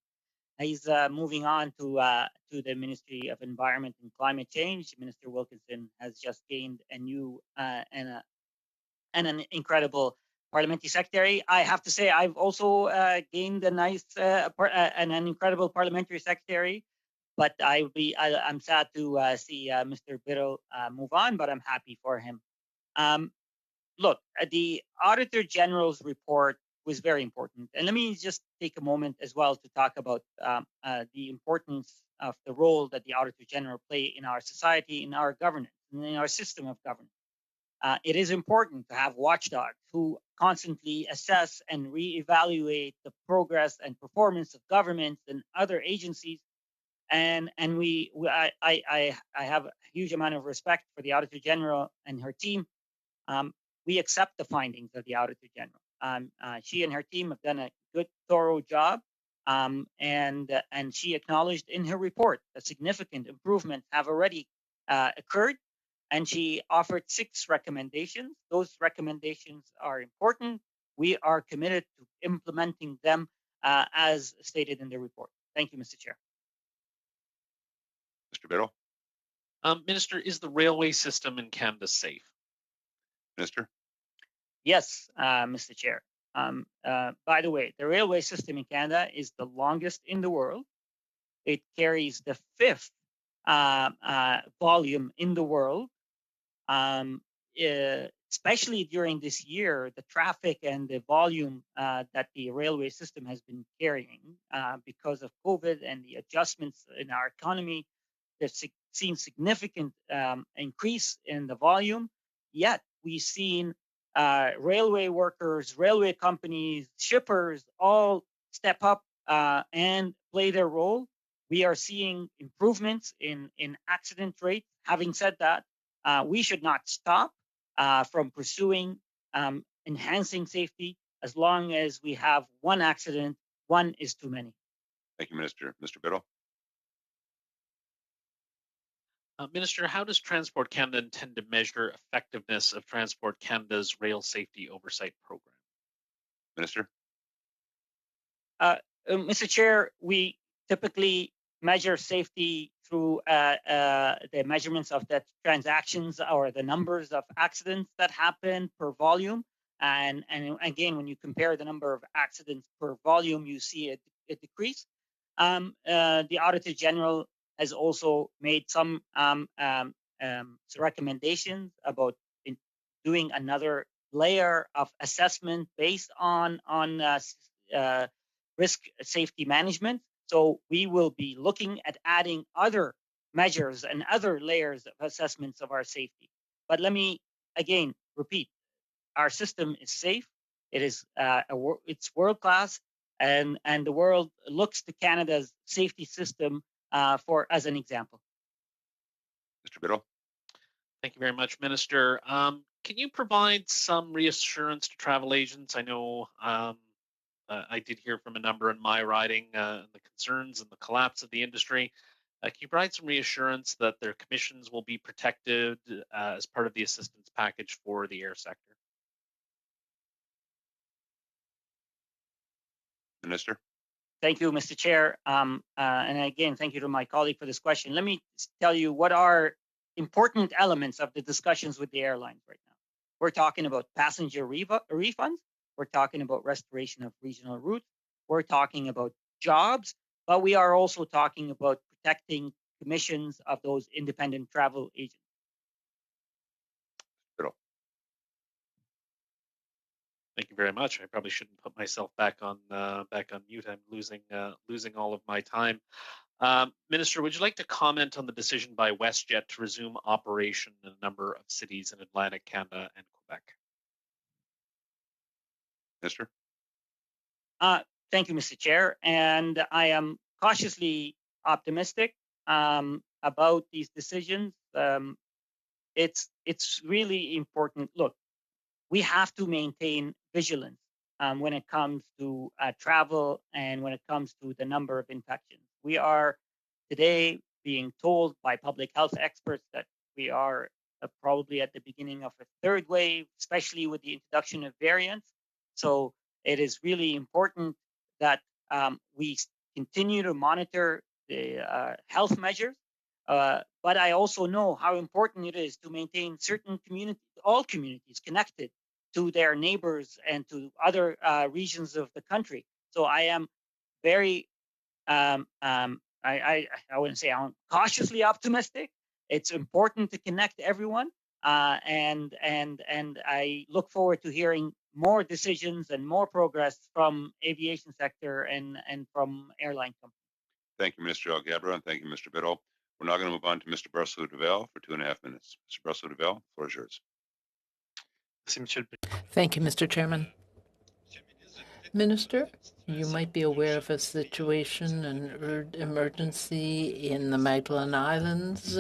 He's moving on to the Ministry of Environment and Climate Change. Minister Wilkinson has just gained a new and an incredible parliamentary secretary. I have to say, I've also gained a nice and an incredible parliamentary secretary. But I'm sad to see Mr. Biddle move on, but I'm happy for him. Look, the Auditor General's report was very important. And let me just take a moment as well to talk about the importance of the role that the Auditor General play in our society, in our governance, and in our system of governance. It is important to have watchdogs who constantly assess and reevaluate the progress and performance of governments and other agencies. And I have a huge amount of respect for the Auditor General and her team. We accept the findings of the Auditor General. She and her team have done a good, thorough job, and she acknowledged in her report that significant improvements have already occurred, and she offered 6 recommendations. Those recommendations are important. We are committed to implementing them as stated in the report. Thank you, Mr. Chair. Mr. Biddle. Minister, is the railway system in Canada safe? Minister. Yes, Mr. Chair. By the way, the railway system in Canada is the longest in the world. It carries the 5th volume in the world. Especially during this year, the traffic and the volume that the railway system has been carrying because of COVID and the adjustments in our economy, they've seen significant increase in the volume. Yet we've seen railway workers, railway companies, shippers all step up and play their role. We are seeing improvements in accident rate. Having said that, we should not stop from pursuing enhancing safety. As long as we have one accident, one is too many. Thank you, Minister. Mr. Biddle. Minister, how does Transport Canada intend to measure effectiveness of Transport Canada's rail safety oversight program? Minister. Mr. Chair, we typically measure safety through the measurements of the transactions or the numbers of accidents that happen per volume. And again, when you compare the number of accidents per volume, you see a decrease. The Auditor General has also made some recommendations about doing another layer of assessment based on risk safety management. So we will be looking at adding other measures and other layers of assessments of our safety. But let me again repeat: our system is safe. It is it's world class, and the world looks to Canada's safety system as an example. Mr. Biddle. Thank you very much, Minister. Can you provide some reassurance to travel agents? I know I did hear from a number in my riding the concerns and the collapse of the industry. Can you provide some reassurance that their commissions will be protected as part of the assistance package for the air sector? Minister. Thank you, Mr. Chair. And again, thank you to my colleague for this question. Let me tell you what are important elements of the discussions with the airlines right now. We're talking about passenger refunds. We're talking about restoration of regional routes. We're talking about jobs, but we are also talking about protecting commissions of those independent travel agents. Thank you very much. I probably shouldn't put myself back on mute. I'm losing all of my time. Minister, would you like to comment on the decision by WestJet to resume operation in a number of cities in Atlantic Canada and Quebec? Minister? Thank you, Mr. Chair. And I am cautiously optimistic about these decisions. It's really important. Look, we have to maintain vigilance when it comes to travel and when it comes to the number of infections. We are today being told by public health experts that we are probably at the beginning of a third wave, especially with the introduction of variants. So it is really important that we continue to monitor the health measures. But I also know how important it is to maintain certain communities, all communities connected to their neighbors and to other regions of the country. So I am very, I wouldn't say I'm cautiously optimistic. It's important to connect everyone, and I look forward to hearing more decisions and more progress from aviation sector and from airline companies. Thank you, Mr. Algabra, and thank you, Mr. Biddle. We're now going to move on to Mr. Brosseau-Duval for 2.5 minutes. Mr. Brosseau-Duval, the floor is yours. Thank you, Mr. Chairman. Minister, you might be aware of a situation, an emergency in the Magdalen Islands.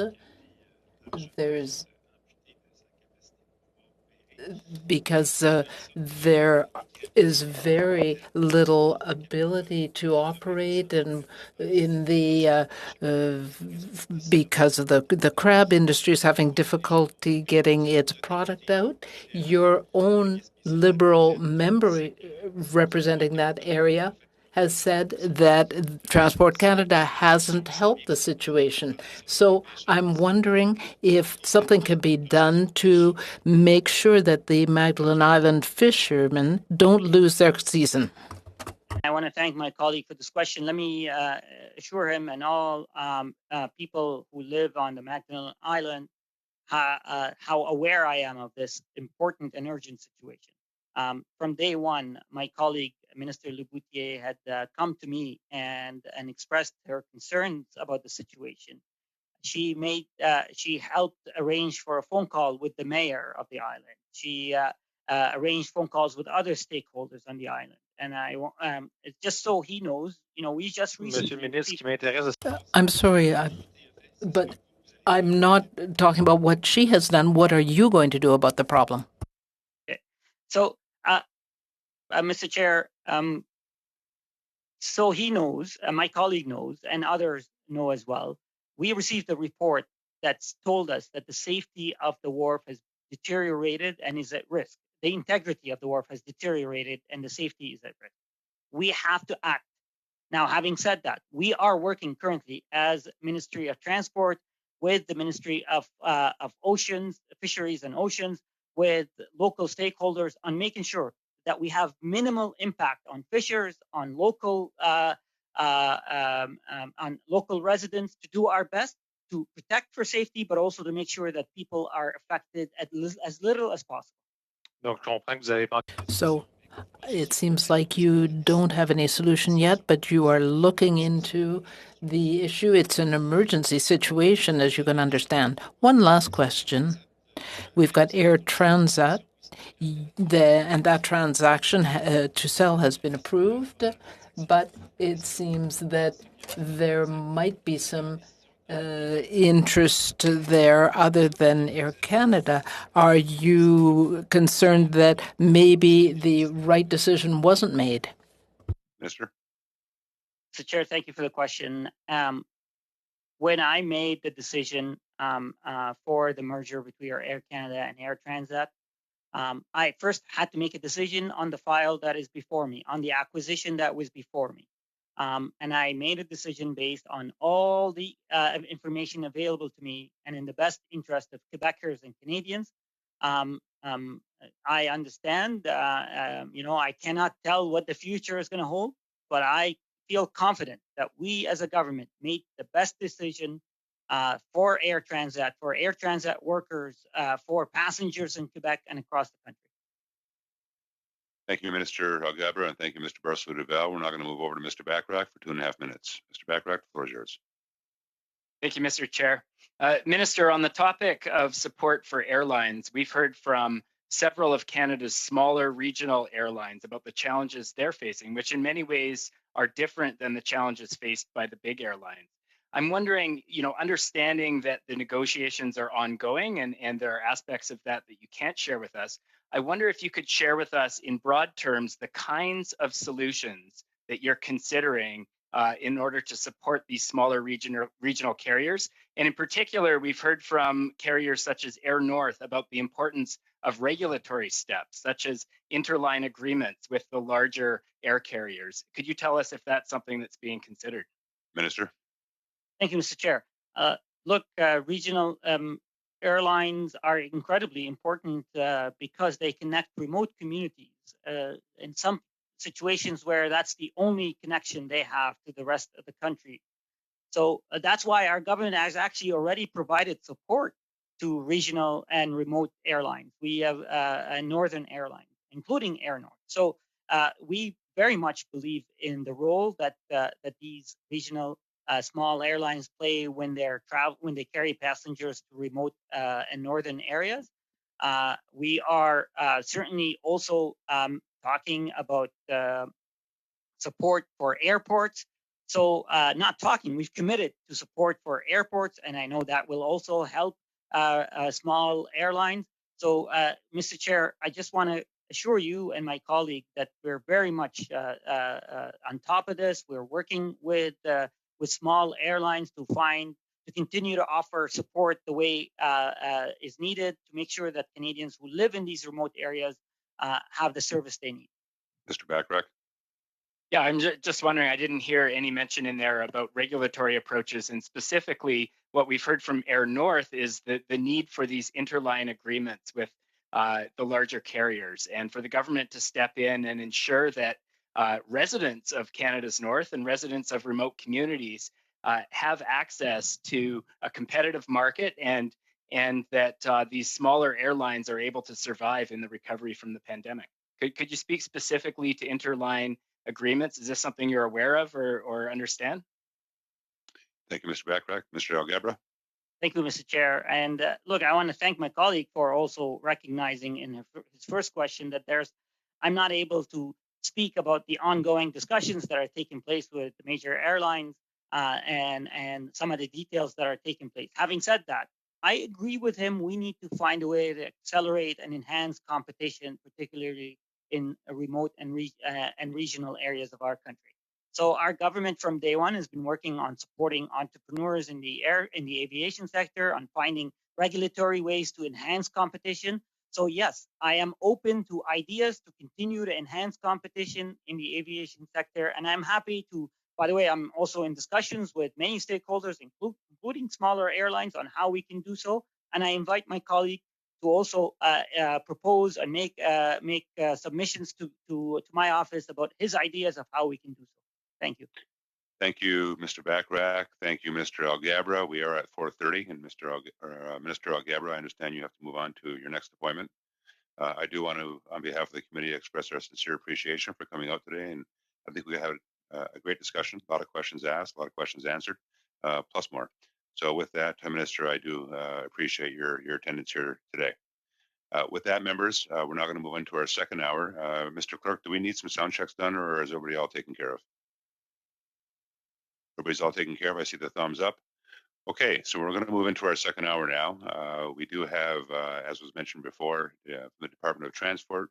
There's because there is very little ability to operate, and in the because of the crab industry is having difficulty getting its product out. Your own Liberal member representing that area has said that Transport Canada hasn't helped the situation. So I'm wondering if something can be done to make sure that the Magdalen Island fishermen don't lose their season. I want to thank my colleague for this question. Let me assure him and all people who live on the Magdalen Island how aware I am of this important and urgent situation. From day one, my colleague, Minister Leboutier, had come to me and expressed her concerns about the situation. She helped arrange for a phone call with the mayor of the island. She arranged phone calls with other stakeholders on the island. And just so he knows, we just recently. I'm sorry, but I'm not talking about what she has done. What are you going to do about the problem? Okay. So, Mr. Chair, so he knows, my colleague knows, and others know as well. We received a report that's told us that the safety of the wharf has deteriorated and is at risk. The integrity of the wharf has deteriorated and the safety is at risk. We have to act. Now, having said that, we are working currently as Ministry of Transport with the Ministry of Oceans, Fisheries and Oceans, with local stakeholders on making sure that we have minimal impact on fishers, on local residents, to do our best to protect for safety, but also to make sure that people are affected as little as possible. So it seems like you don't have any solution yet, but you are looking into the issue. It's an emergency situation, as you can understand. One last question. We've got Air Transat, and that transaction to sell has been approved, but it seems that there might be some interest there other than Air Canada. Are you concerned that maybe the right decision wasn't made? Minister? Mr. Chair, thank you for the question. When I made the decision for the merger between Air Canada and Air Transat, I first had to make a decision on the file that is before me, on the acquisition that was before me. And I made a decision based on all the information available to me and in the best interest of Quebecers and Canadians. I understand, I cannot tell what the future is going to hold, but I feel confident that we as a government made the best decision for air transit workers, for passengers in Quebec and across the country. Thank you, Minister Algebra, and thank you, Mr. Barcelona-Duval. We're now going to move over to Mr. Bachrach for 2.5 minutes. Mr. Bachrach, the floor is yours. Thank you, Mr. Chair. Minister, on the topic of support for airlines, we've heard from several of Canada's smaller regional airlines about the challenges they're facing, which in many ways are different than the challenges faced by the big airlines. I'm wondering, understanding that the negotiations are ongoing and there are aspects of that you can't share with us, I wonder if you could share with us in broad terms the kinds of solutions that you're considering in order to support these smaller regional carriers. And in particular, we've heard from carriers such as Air North about the importance of regulatory steps, such as interline agreements with the larger air carriers. Could you tell us if that's something that's being considered? Minister. Thank you, Mr. Chair. Regional airlines are incredibly important because they connect remote communities in some situations where that's the only connection they have to the rest of the country. So that's why our government has actually already provided support to regional and remote airlines. We have a northern airline, including Air North. So we very much believe in the role that these regional small airlines play when they carry passengers to remote and northern areas. We are certainly also talking about support for airports. So we've committed to support for airports, and I know that will also help small airlines. So, Mr. Chair, I just want to assure you and my colleague that we're very much on top of this. We're working with small airlines to continue to offer support the way is needed to make sure that Canadians who live in these remote areas have the service they need. Mr. Bachrach. Yeah, I'm just wondering, I didn't hear any mention in there about regulatory approaches, and specifically what we've heard from Air North is the need for these interline agreements with the larger carriers, and for the government to step in and ensure that residents of Canada's North and residents of remote communities have access to a competitive market, and that these smaller airlines are able to survive in the recovery from the pandemic. Could you speak specifically to interline agreements? Is this something you're aware of or understand? Thank you, Mr. Bachrach. Mr. Algebra. Thank you, Mr. Chair. And I want to thank my colleague for also recognizing in his first question that I'm not able to speak about the ongoing discussions that are taking place with the major airlines and some of the details that are taking place. Having said that, I agree with him. We need to find a way to accelerate and enhance competition, particularly in remote and regional areas of our country. So our government from day one has been working on supporting entrepreneurs in the aviation sector, on finding regulatory ways to enhance competition. So yes, I am open to ideas to continue to enhance competition in the aviation sector. And I'm happy to, by the way, I'm also in discussions with many stakeholders, including smaller airlines, on how we can do so. And I invite my colleague to also propose and make submissions to my office about his ideas of how we can do so. Thank you. Thank you, Mr. Bachrach. Thank you, Mr. Algebra. We are at 4:30, and Minister Algebra, I understand you have to move on to your next appointment. I do want to, on behalf of the committee, express our sincere appreciation for coming out today, and I think we had a great discussion, a lot of questions asked, a lot of questions answered, plus more. So with that, Minister, I do appreciate your attendance here today. With that, members, we're now going to move into our second hour. Mr. Clerk, do we need some sound checks done, or is everybody all taken care of? Everybody's all taken care of. I see the thumbs up. Okay, so we're going to move into our second hour now. We do have, as was mentioned before, from the Department of Transport,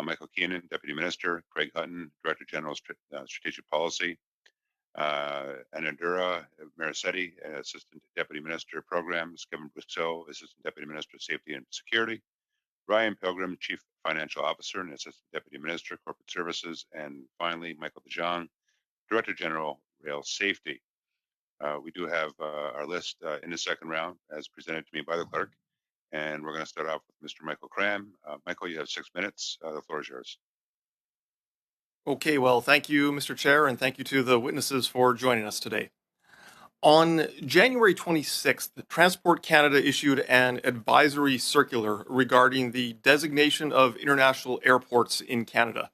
Michael Keenan, Deputy Minister, Craig Hutton, Director General Strategic Policy, Anandura Maricetti, Assistant Deputy Minister Programs, Kevin Brousseau, Assistant Deputy Minister Safety and Security, Ryan Pilgrim, Chief Financial Officer and Assistant Deputy Minister Corporate Services, and finally, Michael DeJong, Director General Rail Safety. We do have our list in the second round as presented to me by the clerk, and we're going to start off with Mr. Michael Cram. Michael, you have 6 minutes. The floor is yours. Okay, well, thank you, Mr. Chair, and thank you to the witnesses for joining us today. On January 26th, Transport Canada issued an advisory circular regarding the designation of international airports in Canada.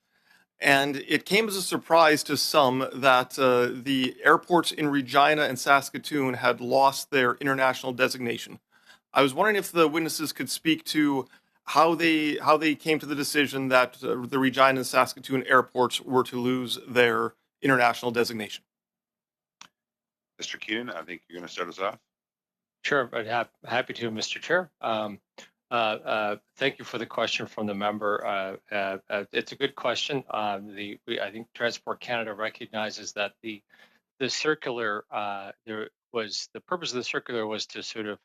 And it came as a surprise to some that the airports in Regina and Saskatoon had lost their international designation. I was wondering if the witnesses could speak to how they came to the decision that the Regina and Saskatoon airports were to lose their international designation. Mr. Keenan, I think you're going to start us off. Sure, but happy to, Mr. Chair. Thank you for the question from the member. It's a good question. I think Transport Canada recognizes that the circular the purpose of the circular was to sort of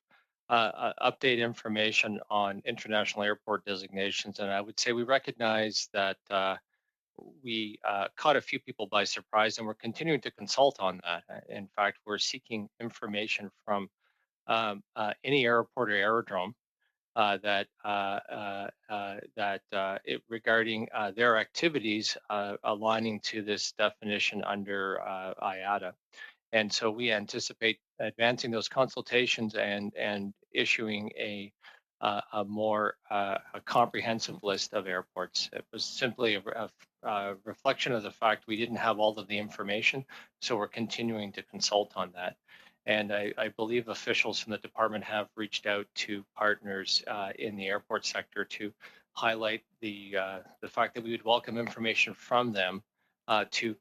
update information on international airport designations, and I would say we recognize that we caught a few people by surprise, and we're continuing to consult on that. In fact, we're seeking information from any airport or aerodrome regarding their activities aligning to this definition under IATA. And so we anticipate advancing those consultations and issuing a more comprehensive list of airports. It was simply a reflection of the fact we didn't have all of the information, so we're continuing to consult on that. And I believe officials from the department have reached out to partners in the airport sector to highlight the fact that we would welcome information from them to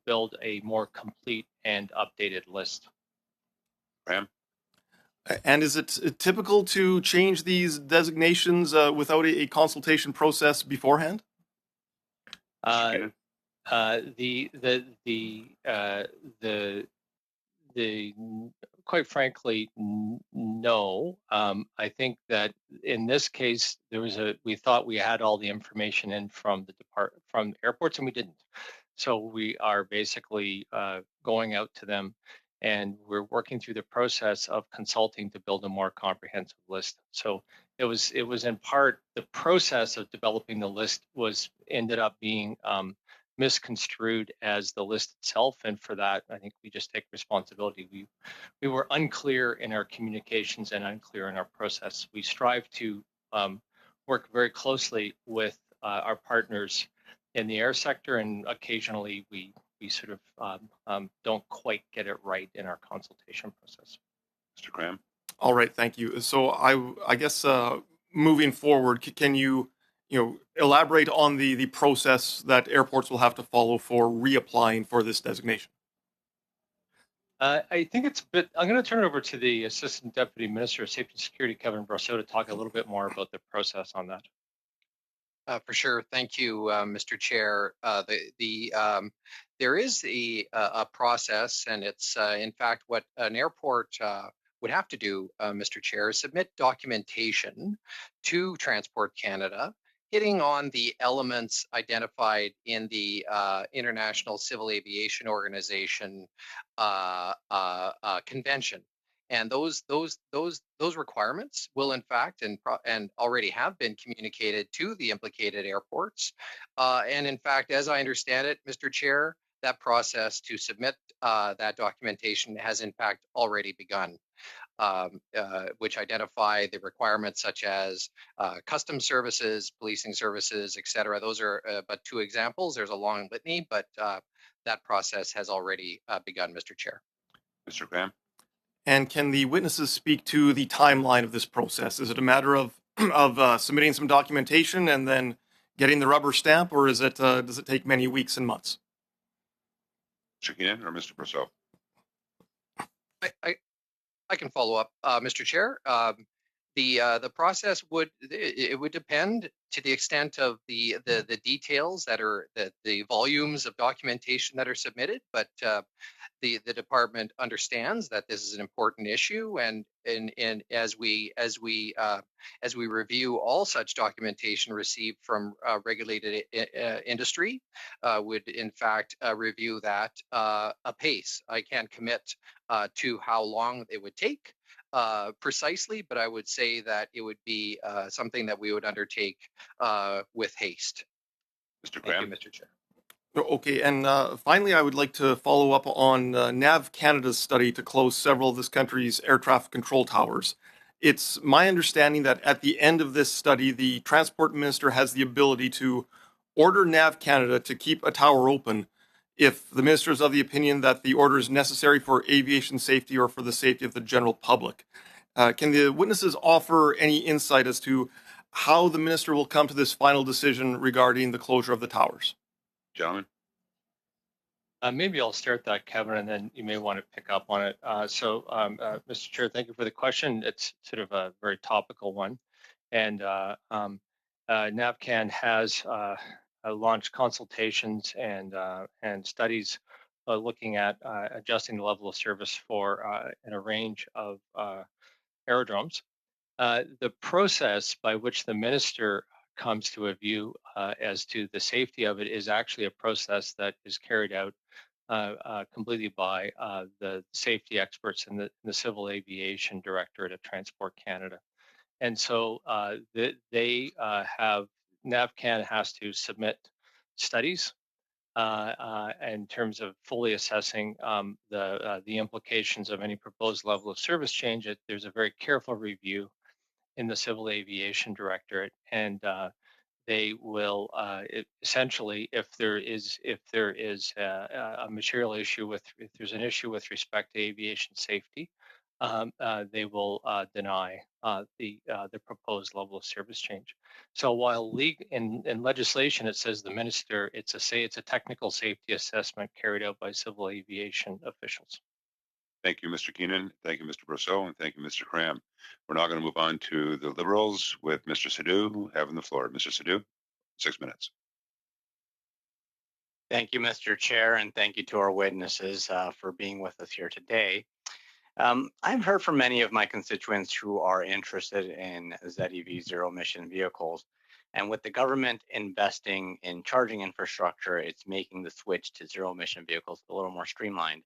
build a more complete and updated list. Graham? And is it typical to change these designations without a consultation process beforehand? Quite frankly, no. I think that in this case, we thought we had all the information in from airports, and we didn't. So we are basically going out to them, and we're working through the process of consulting to build a more comprehensive list. So it was in part the process of developing the list ended up being misconstrued as the list itself, and for that, I think we just take responsibility. We were unclear in our communications and unclear in our process. We strive to work very closely with our partners in the air sector, and occasionally we sort of don't quite get it right in our consultation process. Mr. Graham? All right, thank you. So I guess moving forward, can you elaborate on the process that airports will have to follow for reapplying for this designation? I think it's a bit. I'm going to turn it over to the Assistant Deputy Minister of Safety and Security, Kevin Brosseau, to talk a little bit more about the process on that. For sure. Thank you, Mr. Chair. There is a process, and it's in fact what an airport would have to do, Mr. Chair, is submit documentation to Transport Canada, hitting on the elements identified in the International Civil Aviation Organization convention. And those requirements will, in fact, and already have been communicated to the implicated airports. And in fact, as I understand it, Mr. Chair, that process to submit that documentation has in fact already begun, which identify the requirements such as customs services, policing services, et cetera. Those are but two examples. There's a long litany, but that process has already begun, Mr. Chair. Mr. Graham? And can the witnesses speak to the timeline of this process? Is it a matter of submitting some documentation and then getting the rubber stamp, or does it take many weeks and months? Mr. Keenan or Mr. Brosseau? I can follow up, Mr. Chair. The process would depend to the extent of the details that are the volumes of documentation that are submitted, but the department understands that this is an important issue, and as we review all such documentation received from regulated industry, would in fact review that apace. I can't commit to how long it would take precisely, but I would say that it would be something that we would undertake with haste. Mr. Thank you, Graham. Mr. Chair. Okay, and finally, I would like to follow up on NAV Canada's study to close several of this country's air traffic control towers. It's my understanding that at the end of this study, the transport minister has the ability to order NAV Canada to keep a tower open if the minister is of the opinion that the order is necessary for aviation safety or for the safety of the general public. Can the witnesses offer any insight as to how the minister will come to this final decision regarding the closure of the towers? Gentlemen. Maybe I'll start that, Kevin, and then you may want to pick up on it. Mr. Chair, thank you for the question. It's sort of a very topical one. And NAVCAN has launched consultations and studies looking at adjusting the level of service for in a range of aerodromes. The process by which the minister comes to a view as to the safety of it is actually a process that is carried out completely by the safety experts in the Civil Aviation Directorate at Transport Canada. And so NAVCAN has to submit studies in terms of fully assessing the implications of any proposed level of service change. There's a very careful review in the Civil Aviation Directorate, and they will essentially, if there is a material issue if there's an issue with respect to aviation safety, they will deny the proposed level of service change. So while in legislation it says the minister, it's a technical safety assessment carried out by civil aviation officials. Thank you, Mr. Keenan. Thank you, Mr. Brousseau, and thank you, Mr. Cram. We're now going to move on to the Liberals with Mr. Sadhu having the floor. Mr. Sadhu, 6 minutes. Thank you, Mr. Chair, and thank you to our witnesses for being with us here today. I've heard from many of my constituents who are interested in ZEV zero emission vehicles. And with the government investing in charging infrastructure, it's making the switch to zero emission vehicles a little more streamlined.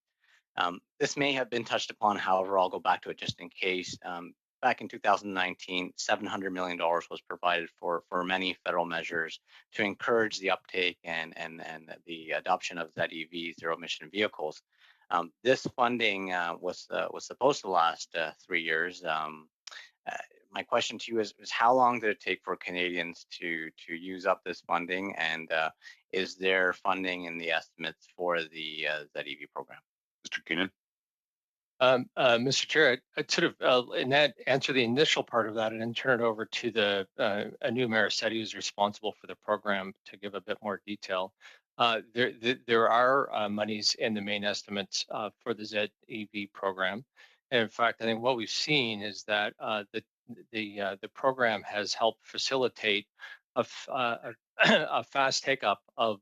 This may have been touched upon, however, I'll go back to it just in case. Back in 2019, $700 million was provided for many federal measures to encourage the uptake and the adoption of ZEV zero emission vehicles. This funding was supposed to last 3 years. My question to you is how long did it take for Canadians to use up this funding, and is there funding in the estimates for the ZEV program? Mr. Keenan. Mr. Chair, I'd sort of in that answer the initial part of that and then turn it over to the Anu Marasetti, who's responsible for the program, to give a bit more detail. There are monies in the main estimates for the ZEV program, and in fact, I think what we've seen is that the program has helped facilitate a fast take-up of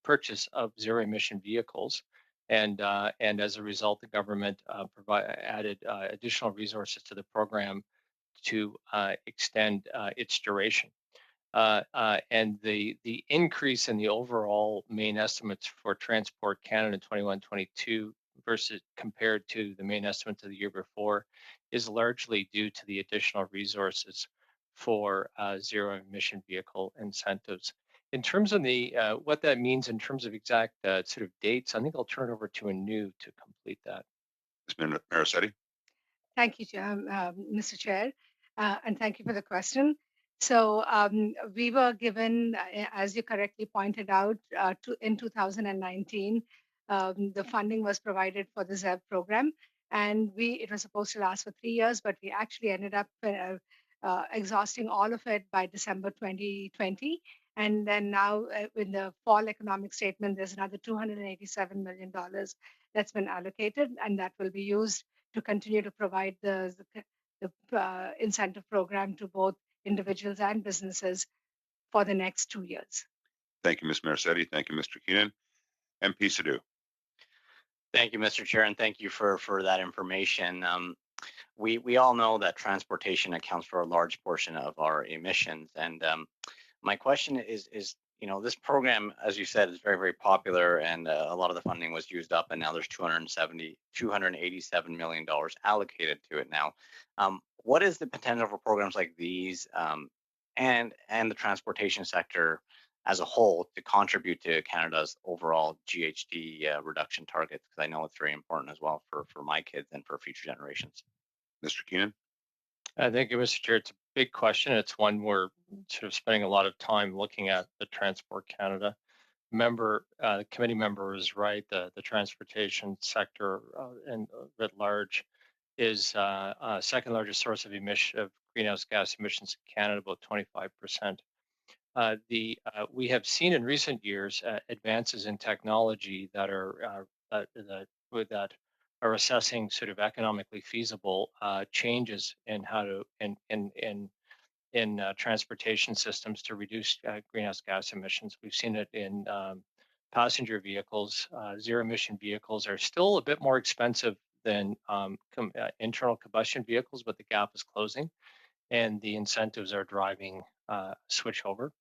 purchase of zero emission vehicles. And as a result, the government added additional resources to the program to extend its duration. And the increase in the overall main estimates for Transport Canada in 21-22 versus compared to the main estimates of the year before is largely due to the additional resources for zero emission vehicle incentives. In terms of the what that means in terms of exact sort of dates, I think I'll turn it over to Anu to complete that. Ms. Marasetti. Thank you, Mr. Chair, and thank you for the question. So we were given, as you correctly pointed out, in 2019, the funding was provided for the ZEV program, and it was supposed to last for 3 years, but we actually ended up exhausting all of it by December 2020. And then now in the fall economic statement, there's another $287 million that's been allocated, and that will be used to continue to provide the incentive program to both individuals and businesses for the next 2 years. Thank you, Ms. Marasetti. Thank you, Mr. Keenan. MP Sadhu. Thank you, Mr. Chair, and thank you for that information. We all know that transportation accounts for a large portion of our emissions, and my question is this program, as you said, is very, very popular, and a lot of the funding was used up, and now there's $287 million allocated to it now. What is the potential for programs like these and the transportation sector as a whole to contribute to Canada's overall GHG reduction targets, because I know it's very important as well for my kids and for future generations. Mr. Keenan? Thank you, Mr. Chair. It's a big question. It's one we're sort of spending a lot of time looking at the Transport Canada. The committee member is right. The transportation sector and writ large is second largest source of greenhouse gas emissions in Canada, about 25%. We have seen in recent years advances in technology that are assessing sort of economically feasible changes in how to in transportation systems to reduce greenhouse gas emissions. We've seen it in passenger vehicles. Zero emission vehicles are still a bit more expensive than internal combustion vehicles, but the gap is closing, and the incentives are driving switch over.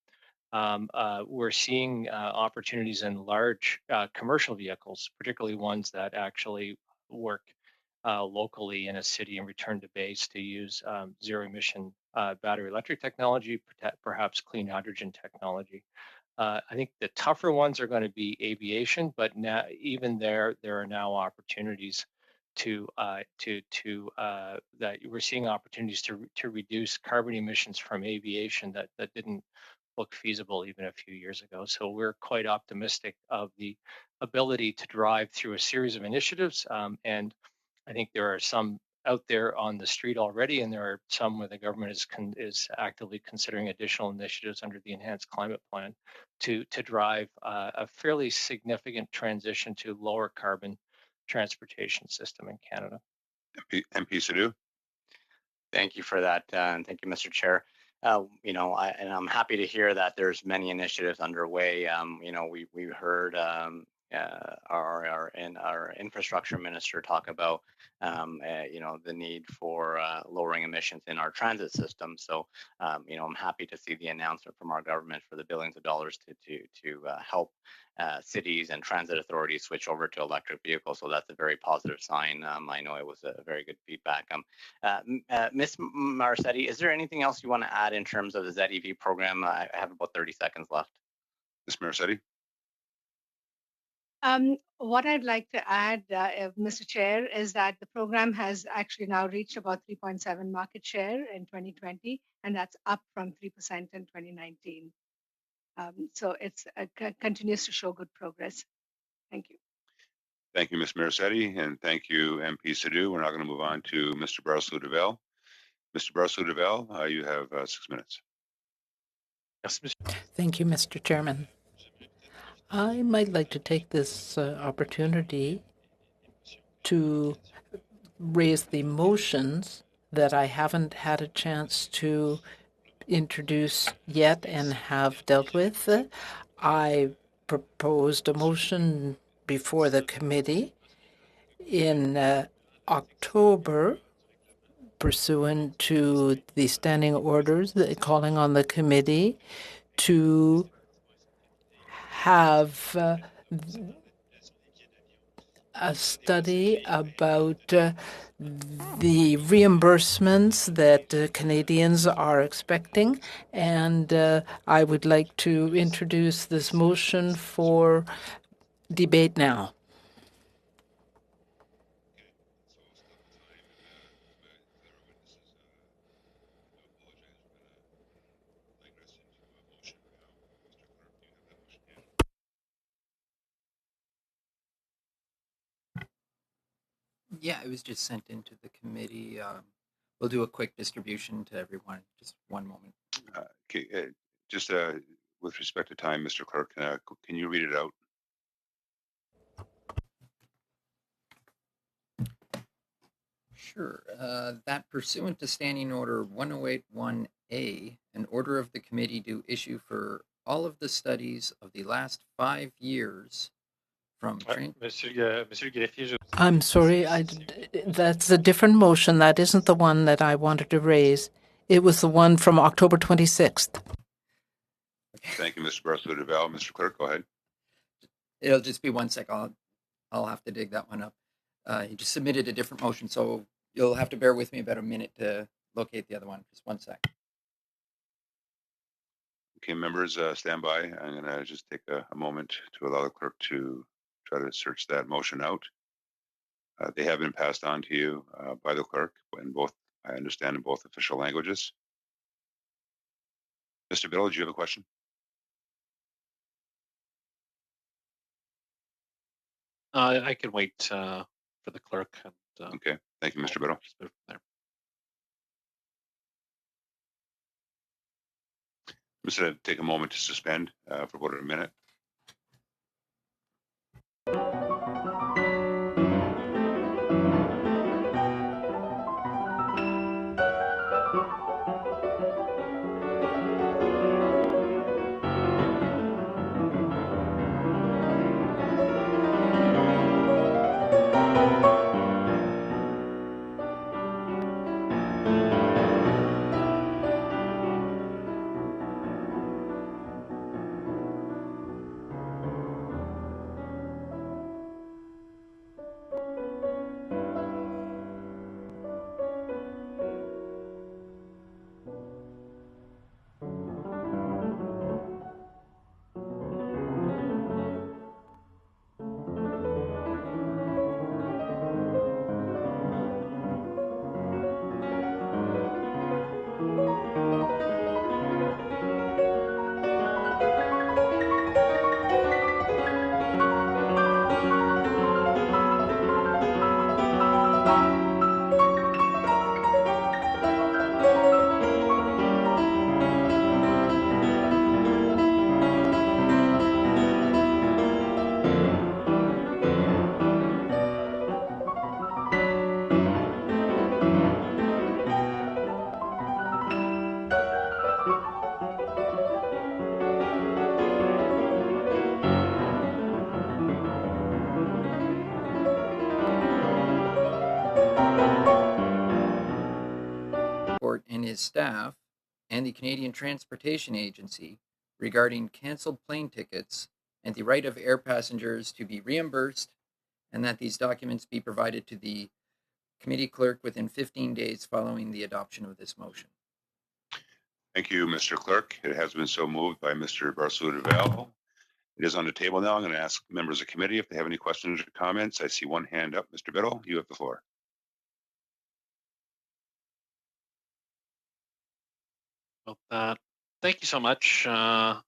We're seeing opportunities in large commercial vehicles, particularly ones that actually work locally in a city and return to base, to use zero emission battery electric technology, perhaps clean hydrogen technology. I think the tougher ones are going to be aviation, but now even there are now opportunities that we're seeing opportunities to reduce carbon emissions from aviation that didn't look feasible even a few years ago. So we're quite optimistic of the ability to drive through a series of initiatives, and I think there are some out there on the street already, and there are some where the government is actively considering additional initiatives under the Enhanced Climate Plan to drive a fairly significant transition to lower carbon transportation system in Canada. MP Sidhu? Thank you for that, and thank you, Mr. Chair. I'm happy to hear that there's many initiatives underway. We heard our infrastructure minister talk about the need for lowering emissions in our transit system. So I'm happy to see the announcement from our government for the billions of dollars to help cities and transit authorities switch over to electric vehicles. So that's a very positive sign. I know it was a very good feedback. Ms. Marcetti, is there anything else you want to add in terms of the ZEV program? I have about 30 seconds left. Ms. Marcetti? What I'd like to add, Mr. Chair, is that the program has actually now reached about 3.7 market share in 2020, and that's up from 3% in 2019. So it's continues to show good progress. Thank you. Thank you, Ms. Marcetti, and thank you, MP Sidhu. We're now going to move on to Mr. Barclay-Duval. Mr. Barclay-Duval, you have 6 minutes. Thank you, Mr. Chairman. I might like to take this opportunity to raise the motions that I haven't had a chance to introduce yet and have dealt with. I proposed a motion before the committee in October, pursuant to the standing orders calling on the committee to have a study about the reimbursements that Canadians are expecting, and I would like to introduce this motion for debate now. Yeah, it was just sent into the committee. We'll do a quick distribution to everyone. Just one moment. With respect to time, Mr. Clerk, can you read it out? Sure. That pursuant to Standing Order 1081A, an order of the committee to issue for all of the studies of the last 5 years from I'm sorry, that's a different motion. That isn't the one that I wanted to raise. It was the one from October 26th. Thank you, Mr. Barclay-Duval. Mr. Clerk, go ahead. It'll just be 1 sec. I'll have to dig that one up. He just submitted a different motion, so you'll have to bear with me about a minute to locate the other one. Just 1 sec. Okay, members, stand by. I'm going to just take a moment to allow the clerk to try to search that motion out. They have been passed on to you by the clerk in both, I understand, in both official languages. Mr. Biddle, do you have a question? I can wait for the clerk. And, okay, thank you, Mr. Biddle. I'm just going to take a moment to suspend for about a minute. And his staff and the Canadian Transportation Agency regarding canceled plane tickets and the right of air passengers to be reimbursed, and that these documents be provided to the committee clerk within 15 days following the adoption of this motion. Thank you, Mr. Clerk. It has been so moved by Mr. Barcelona-Duval. It is on the table now. I'm going to ask members of the committee if they have any questions or comments. I see one hand up. Mr. Biddle, you have the floor. About that. Thank you so much, Mr.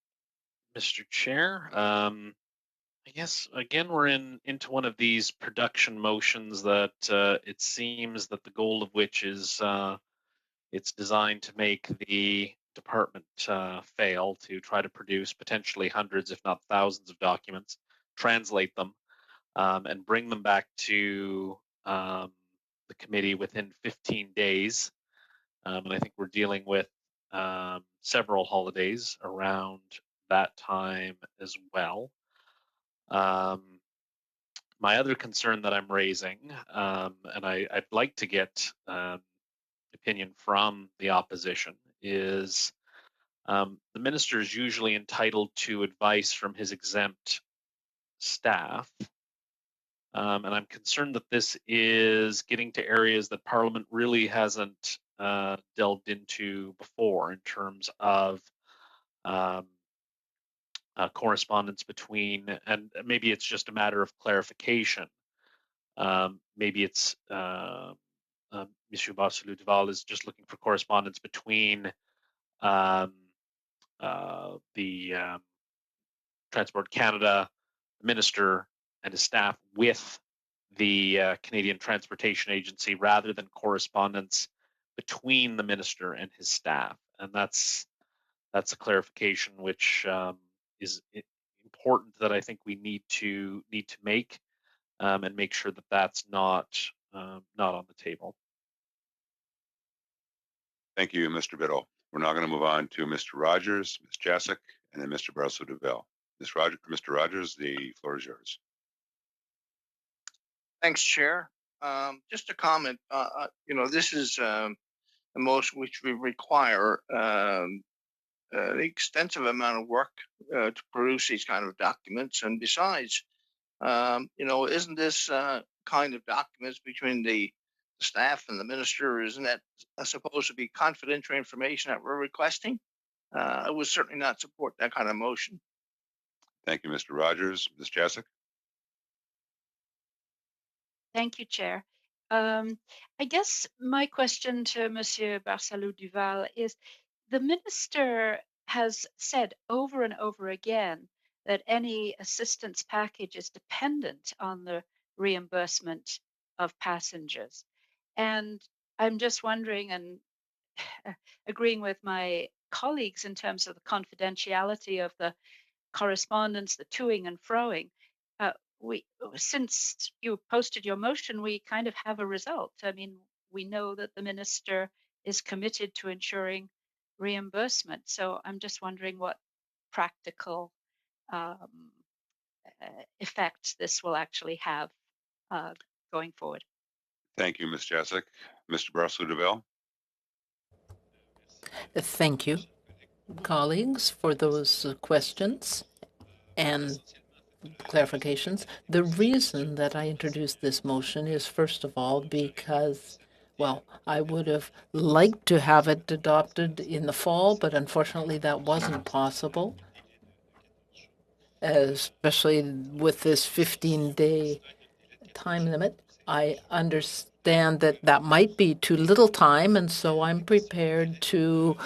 Chair. I guess again we're into one of these production motions that it seems that the goal of which is it's designed to make the department fail to try to produce potentially hundreds, if not thousands, of documents, translate them, and bring them back to the committee within 15 days. And I think we're dealing with several holidays around that time as well. My other concern that I'm raising, and I'd like to get opinion from the opposition, is the minister is usually entitled to advice from his exempt staff. And I'm concerned that this is getting to areas that Parliament really hasn't delved into before in terms of correspondence between, and maybe it's just a matter of clarification. Maybe it's Monsieur Barcelona-Duval is just looking for correspondence between the Transport Canada minister and his staff with the Canadian Transportation Agency rather than correspondence between the minister and his staff. And that's a clarification which is important that I think we need to make and make sure that that's not on the table. Thank you, Mr. Biddle. We're now going to move on to Mr. Rogers, Ms. Jacek, and then Mr. Barcelona-Duval. Mr. Rogers, the floor is yours. Thanks, Chair. Just a comment. This is a motion which we require an extensive amount of work to produce these kind of documents. And besides, isn't this kind of documents between the staff and the minister, isn't that supposed to be confidential information that we're requesting? I would certainly not support that kind of motion. Thank you, Mr. Rogers. Ms. Jessic? Thank you, Chair. I guess my question to Monsieur Barsalou-Duval is, the minister has said over and over again that any assistance package is dependent on the reimbursement of passengers. And I'm just wondering, and agreeing with my colleagues in terms of the confidentiality of the correspondence, the toing and froing. We, since you posted your motion, we kind of have a result. I mean, we know that the minister is committed to ensuring reimbursement. So I'm just wondering what practical um, effect this will actually have going forward. Thank you, Ms. Jessic. Mr. Barsalou-Duval? Thank you, colleagues, for those questions and clarifications. The reason that I introduced this motion is, first of all, because, well, I would have liked to have it adopted in the fall, but unfortunately that wasn't possible, especially with this 15-day time limit. I understand that that might be too little time, and so I'm prepared to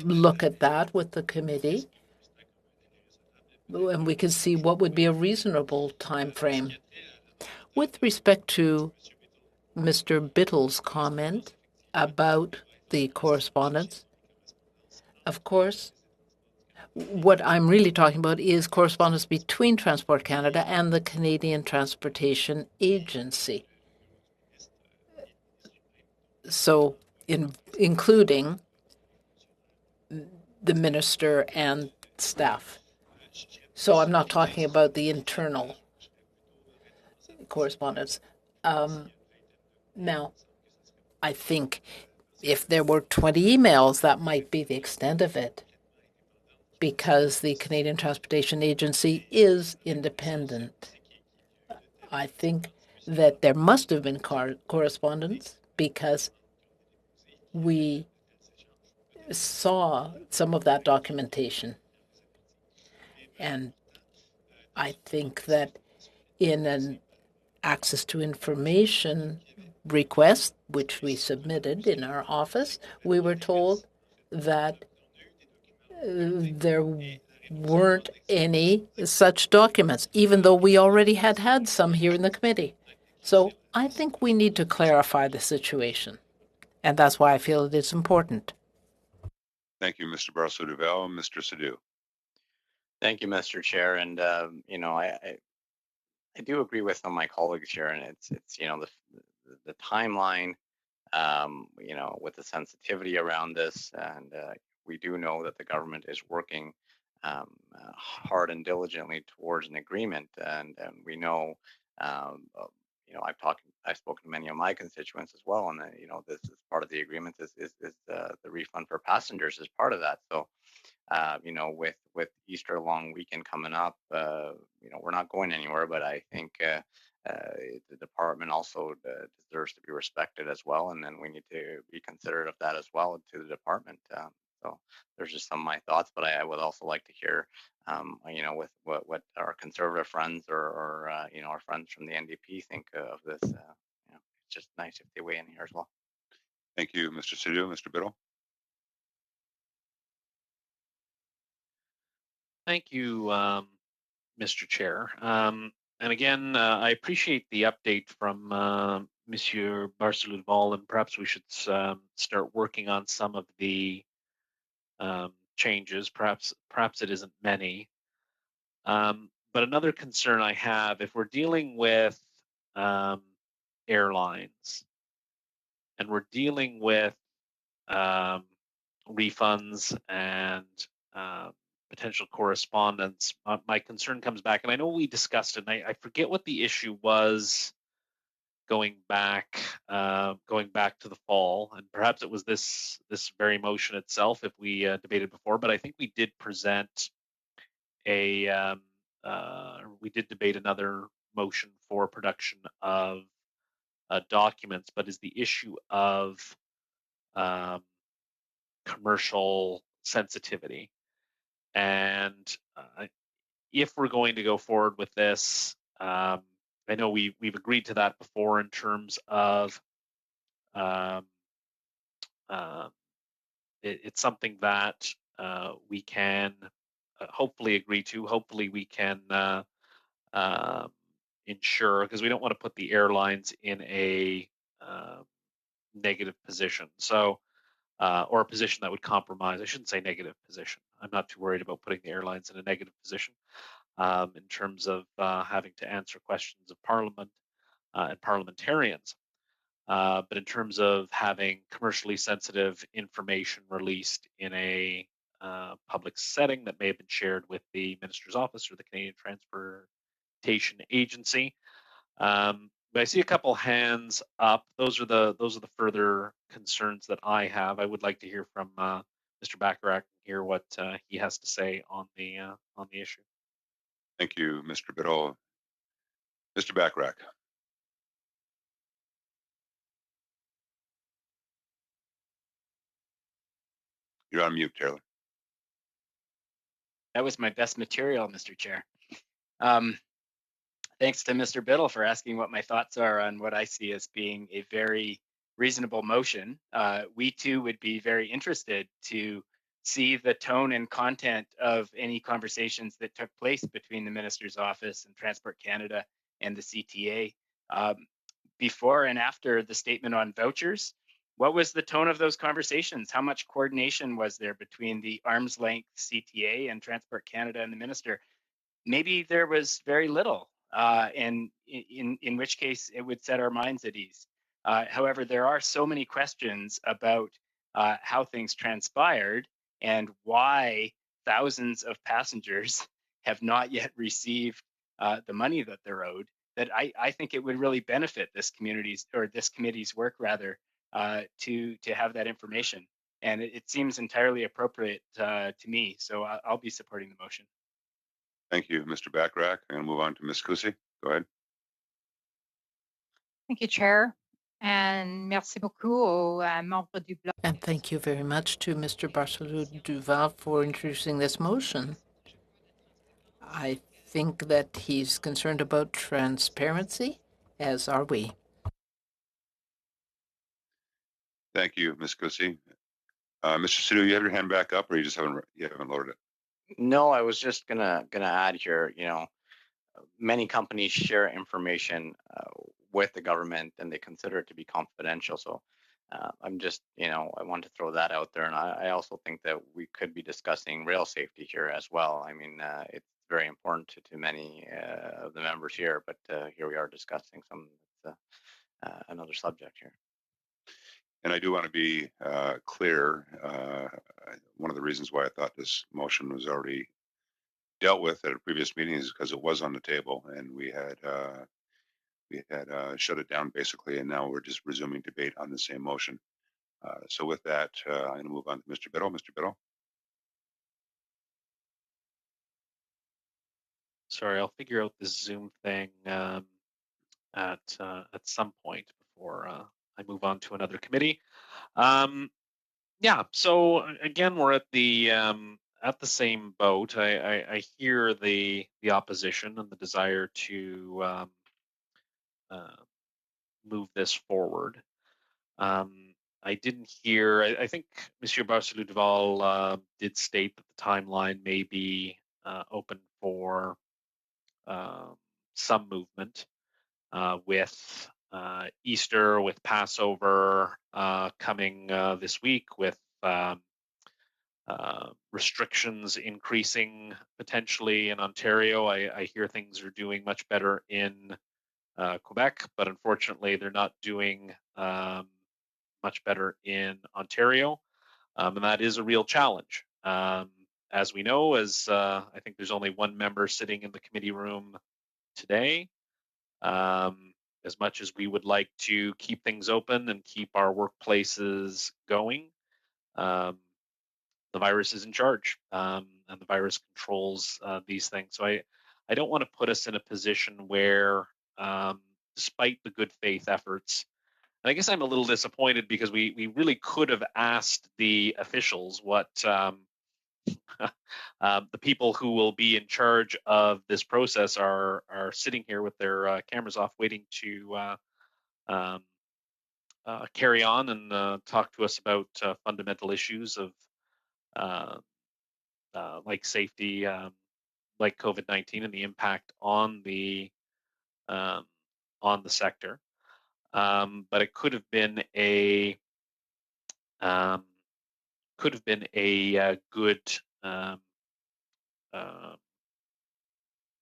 look at that with the committee, and we can see what would be a reasonable time frame. With respect to Mr. Bittle's comment about the correspondence, of course, what I'm really talking about is correspondence between Transport Canada and the Canadian Transportation Agency. So, including the minister and staff. So I'm not talking about the internal correspondence. Now, I think if there were 20 emails, that might be the extent of it, because the Canadian Transportation Agency is independent. I think that there must have been correspondence, because we saw some of that documentation. And I think that in an access to information request, which we submitted in our office, we were told that there weren't any such documents, even though we already had some here in the committee. So I think we need to clarify the situation, and that's why I feel it is important. Thank you, Mr. Barsalou-Duval. Mr. Sadu? Thank you, Mr. Chair. And, I do agree with some of my colleagues here, and it's the timeline, with the sensitivity around this, and we do know that the government is working hard and diligently towards an agreement, and we know, I've spoken to many of my constituents as well, and this is part of the agreement. Is the refund for passengers is part of that. So. With Easter long weekend coming up, we're not going anywhere, but I think the department also deserves to be respected as well, and then we need to be considerate of that as well to the department. So there's just some of my thoughts, but I would also like to hear, with what our conservative friends or our friends from the NDP think of this. It's just nice if they weigh in here as well. Thank you, Mr. Sadu. Mr. Biddle? Thank you, Mr. Chair. And again, I appreciate the update from Monsieur Barsalou-Duval, and perhaps we should start working on some of the changes. Perhaps it isn't many. But another concern I have, if we're dealing with airlines and we're dealing with refunds and potential correspondence, my concern comes back, and I know we discussed it, and I forget what the issue was going back to the fall, and perhaps it was this very motion itself if we debated before, but I think we did present we did debate another motion for production of documents, but is the issue of commercial sensitivity. And if we're going to go forward with this, I know we've agreed to that before in terms of it's something that we can hopefully agree to. Hopefully we can ensure, because we don't want to put the airlines in a negative position. So, or a position that would compromise. I shouldn't say negative position. I'm not too worried about putting the airlines in a negative position in terms of having to answer questions of Parliament and parliamentarians. But in terms of having commercially sensitive information released in a public setting that may have been shared with the Minister's Office or the Canadian Transportation Agency. But I see a couple hands up. Those are the further concerns that I have. I would like to hear from Mr. Bacharach and hear what he has to say on the issue. Thank you, Mr. Biddle. Mr. Bacharach. You're on mute, Taylor. That was my best material, Mr. Chair. Thanks to Mr. Biddle for asking what my thoughts are on what I see as being a very reasonable motion. We too would be very interested to see the tone and content of any conversations that took place between the Minister's Office and Transport Canada and the CTA before and after the statement on vouchers. What was the tone of those conversations? How much coordination was there between the arm's length CTA and Transport Canada and the Minister? Maybe there was very little, and in which case it would set our minds at ease. However, there are so many questions about how things transpired and why thousands of passengers have not yet received the money that they're owed, that I think it would really benefit this committee's work rather to have that information. And it seems entirely appropriate to me. So I'll be supporting the motion. Thank you, Mr. Bacharach. I'm going to move on to Ms. Cusi. Go ahead. Thank you, Chair. And merci beaucoup aux membres du bloc. And thank you very much to Mr. Barcelou Duval for introducing this motion. I think that he's concerned about transparency, as are we. Thank you, Ms. Cusi. Mr. Sidhu, you have your hand back up, or you haven't loaded it? No, I was just gonna add here. Many companies share information with the government, and they consider it to be confidential. So I'm just, I want to throw that out there, and I also think that we could be discussing rail safety here as well. I mean, it's very important to many of the members here, but here we are discussing another subject here. And I do want to be clear. One of the reasons why I thought this motion was already dealt with at a previous meeting is because it was on the table, and we had shut it down basically, and now we're just resuming debate on the same motion. So with that, I'm going to move on to Mr. Biddle. Mr. Biddle. Sorry, I'll figure out this Zoom thing at some point before I move on to another committee. Yeah. So again, we're at the same boat. I hear the opposition and the desire to move this forward. I didn't hear. I think Monsieur Barcelou Duval did state that the timeline may be open for some movement with Easter, with Passover coming this week, with restrictions increasing potentially in Ontario. I hear things are doing much better in Quebec, but unfortunately they're not doing much better in Ontario. And that is a real challenge. As we know, I think there's only one member sitting in the committee room today. As much as we would like to keep things open and keep our workplaces going, the virus is in charge, and the virus controls these things. So I don't want to put us in a position where, despite the good faith efforts, and I guess I'm a little disappointed because we really could have asked the officials what the people who will be in charge of this process are sitting here with their cameras off, waiting to carry on and talk to us about fundamental issues of like safety, like COVID-19 and the impact on the sector. But it could have been a good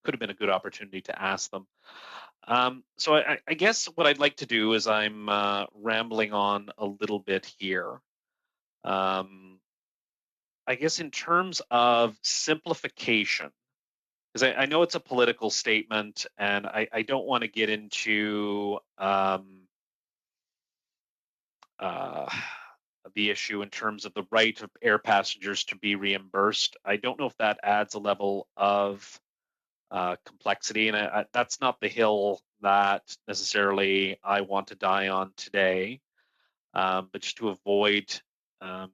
could have been a good opportunity to ask them. So I guess what I'd like to do is I'm rambling on a little bit here. I guess in terms of simplification, because I know it's a political statement, and I don't want to get into the issue in terms of the right of air passengers to be reimbursed. I don't know if that adds a level of complexity, and that's not the hill that necessarily I want to die on today. But just to avoid, I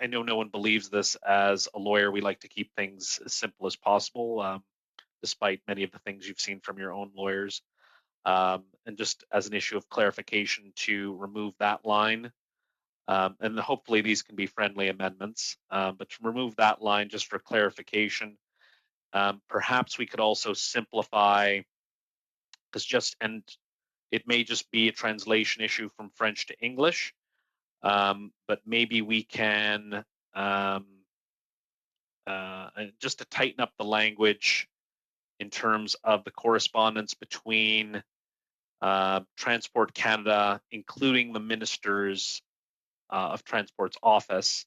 know no one believes this. As a lawyer, we like to keep things as simple as possible, despite many of the things you've seen from your own lawyers. And just as an issue of clarification, to remove that line. And hopefully these can be friendly amendments, but to remove that line just for clarification. Perhaps we could also simplify, and it may just be a translation issue from French to English, but maybe we can, just to tighten up the language in terms of the correspondence between Transport Canada, including the Ministers of Transport's office,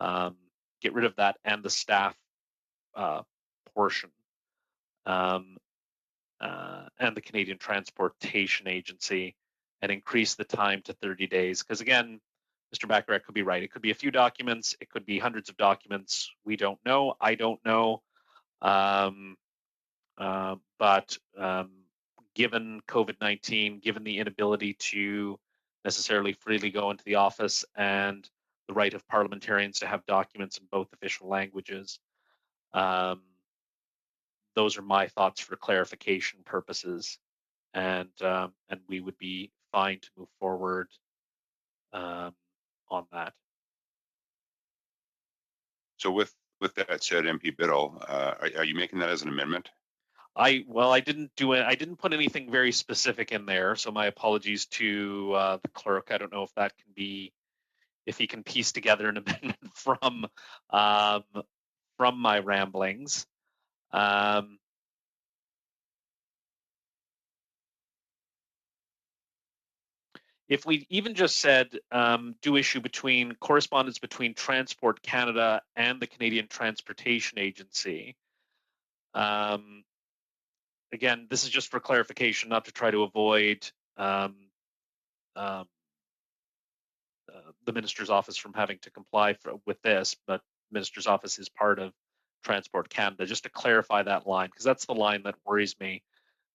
get rid of that and the staff portion, and the Canadian Transportation Agency, and increase the time to 30 days. Because again, Mr. Bacharach could be right. It could be a few documents. It could be hundreds of documents. We don't know. I don't know. But given COVID-19, given the inability to necessarily freely go into the office and the right of parliamentarians to have documents in both official languages, those are my thoughts for clarification purposes, and we would be fine to move forward on that. So with that said, MP Biddle, are you making that as an amendment? I didn't do it. I didn't put anything very specific in there, so my apologies to the clerk. I don't know if that can be, if he can piece together an amendment from my ramblings. If we even just said do issue between correspondence between Transport Canada and the Canadian Transportation Agency. Again, this is just for clarification, not to try to avoid the Minister's Office from having to comply with this, but Minister's Office is part of Transport Canada, just to clarify that line, because that's the line that worries me.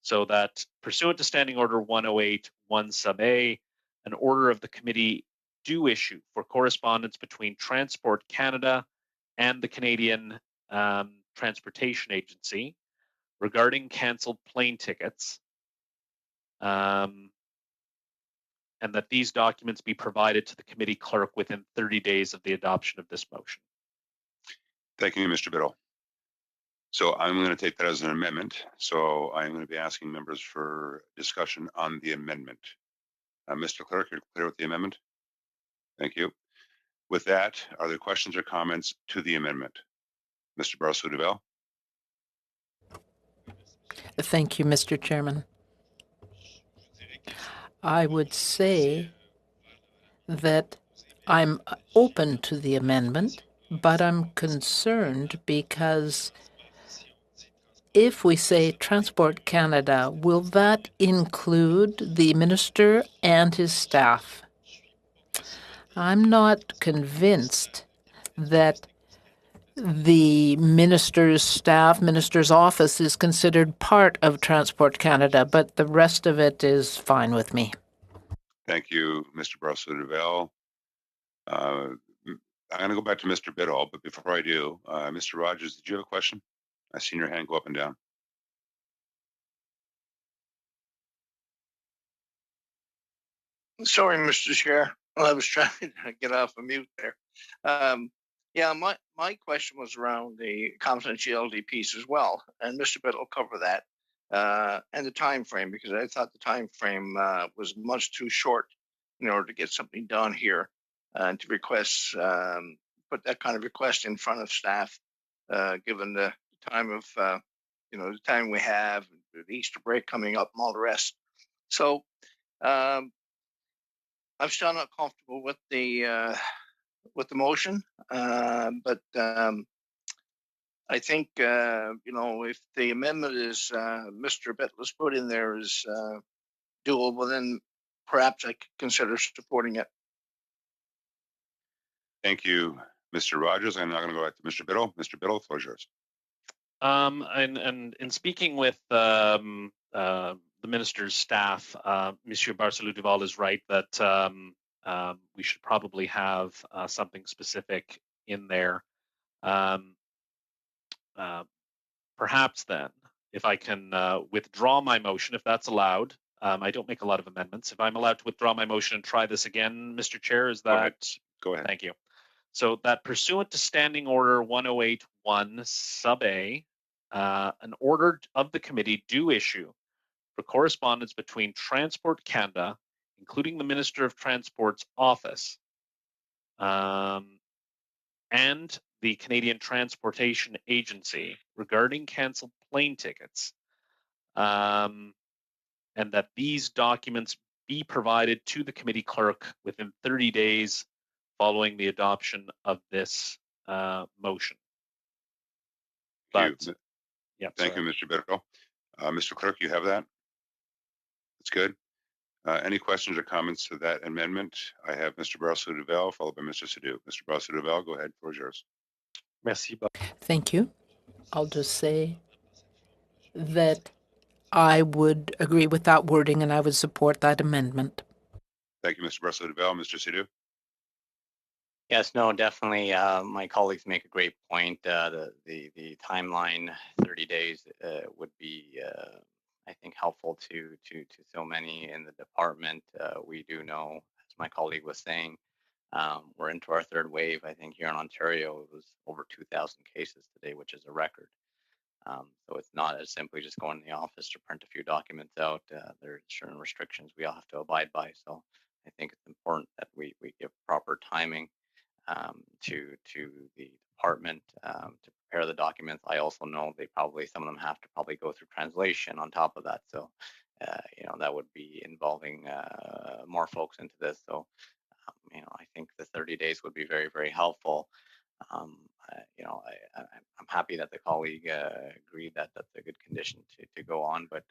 So that pursuant to Standing Order 108, 1 sub A, an order of the committee do issue for correspondence between Transport Canada and the Canadian Transportation Agency regarding canceled plane tickets, and that these documents be provided to the committee clerk within 30 days of the adoption of this motion. Thank you, Mr. Biddle. So I'm going to take that as an amendment. So I'm going to be asking members for discussion on the amendment. Mr. Clerk, you're clear with the amendment? Thank you. With that, are there questions or comments to the amendment? Mr. Barrasso-Duval? Thank you, Mr. Chairman. I would say that I'm open to the amendment, but I'm concerned because if we say Transport Canada, will that include the minister and his staff? I'm not convinced that the minister's staff, minister's office is considered part of Transport Canada, but the rest of it is fine with me. Thank you, Mr. Barrasso-Duval. I'm going to go back to Mr. Biddle, but before I do, Mr. Rogers, did you have a question? I seen your hand go up and down. Sorry, Mr. Chair. I was trying to get off of mute there. Yeah, my question was around the confidentiality piece as well, and Mr. Bitt will cover that, and the time frame, because I thought the time frame was much too short in order to get something done here, and to request put that kind of request in front of staff, given the time of the time we have, the Easter break coming up, and all the rest. So. I'm still not comfortable with the motion, but I think if the amendment is Mr. Bittler's put in there is doable, then perhaps I could consider supporting it. Thank you, Mr. Rogers. I'm now going to go back to Mr. Biddle. Mr. Biddle, the floor is yours. And in speaking with the minister's staff, Monsieur Barcelou-Duval is right that we should probably have something specific in there. Perhaps then, if I can withdraw my motion, if that's allowed. I don't make a lot of amendments. If I'm allowed to withdraw my motion and try this again, Mr. Chair, is that? Go ahead. Thank you. So that pursuant to Standing Order 1081 sub A, an order of the committee do issue for correspondence between Transport Canada, including the Minister of Transport's office, and the Canadian Transportation Agency regarding canceled plane tickets, and that these documents be provided to the committee clerk within 30 days following the adoption of this motion. Thank But, you. Yeah, Thank you, Mr. Biddle. Mr. Clerk, you have that? That's good. Any questions or comments to that amendment? I have Mr. Barcelou-Duval followed by Mr. Sadu. Mr. Barcelou-Duval, go ahead. The floor is yours. Merci. Thank you. I'll just say that I would agree with that wording and I would support that amendment. Thank you, Mr. Barcelou-Duval. Mr. Sadu? Yes, no, definitely. My colleagues make a great point. The timeline, 30 days, would be, I think, helpful to so many in the department. We do know, as my colleague was saying, we're into our third wave. I think here in Ontario, it was over 2,000 cases today, which is a record. So it's not as simply just going to the office to print a few documents out. There are certain restrictions we all have to abide by. So I think it's important that we give proper timing to the department to prepare the documents. I also know some of them have to probably go through translation on top of that. So that would be involving more folks into this. So I think the 30 days would be very, very helpful. I'm happy that the colleague agreed that that's a good condition to go on, but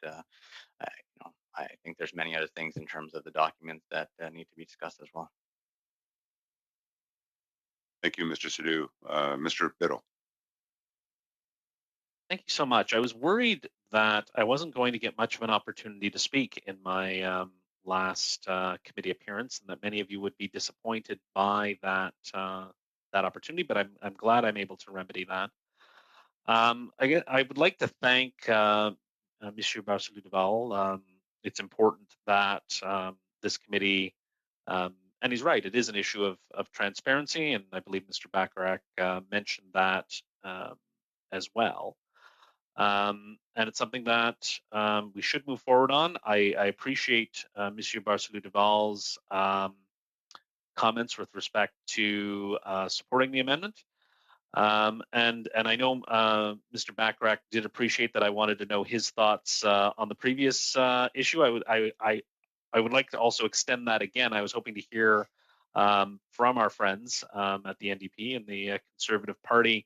I think there's many other things in terms of the documents that need to be discussed as well. Thank you, Mr. Sadu. Mr. Biddle. Thank you so much. I was worried that I wasn't going to get much of an opportunity to speak in my last committee appearance, and that many of you would be disappointed by that opportunity. But I'm glad I'm able to remedy that. I would like to thank Monsieur Barcelou-Duval. It's important that this committee, and he's right, it is an issue of transparency, and I believe Mr. Bacharach mentioned that as well. And it's something that we should move forward on. I appreciate Monsieur Barcelou-Duval's comments with respect to supporting the amendment. And I know Mr. Bacharach did appreciate that I wanted to know his thoughts on the previous issue. I would like to also extend that again. I was hoping to hear from our friends at the NDP and the Conservative Party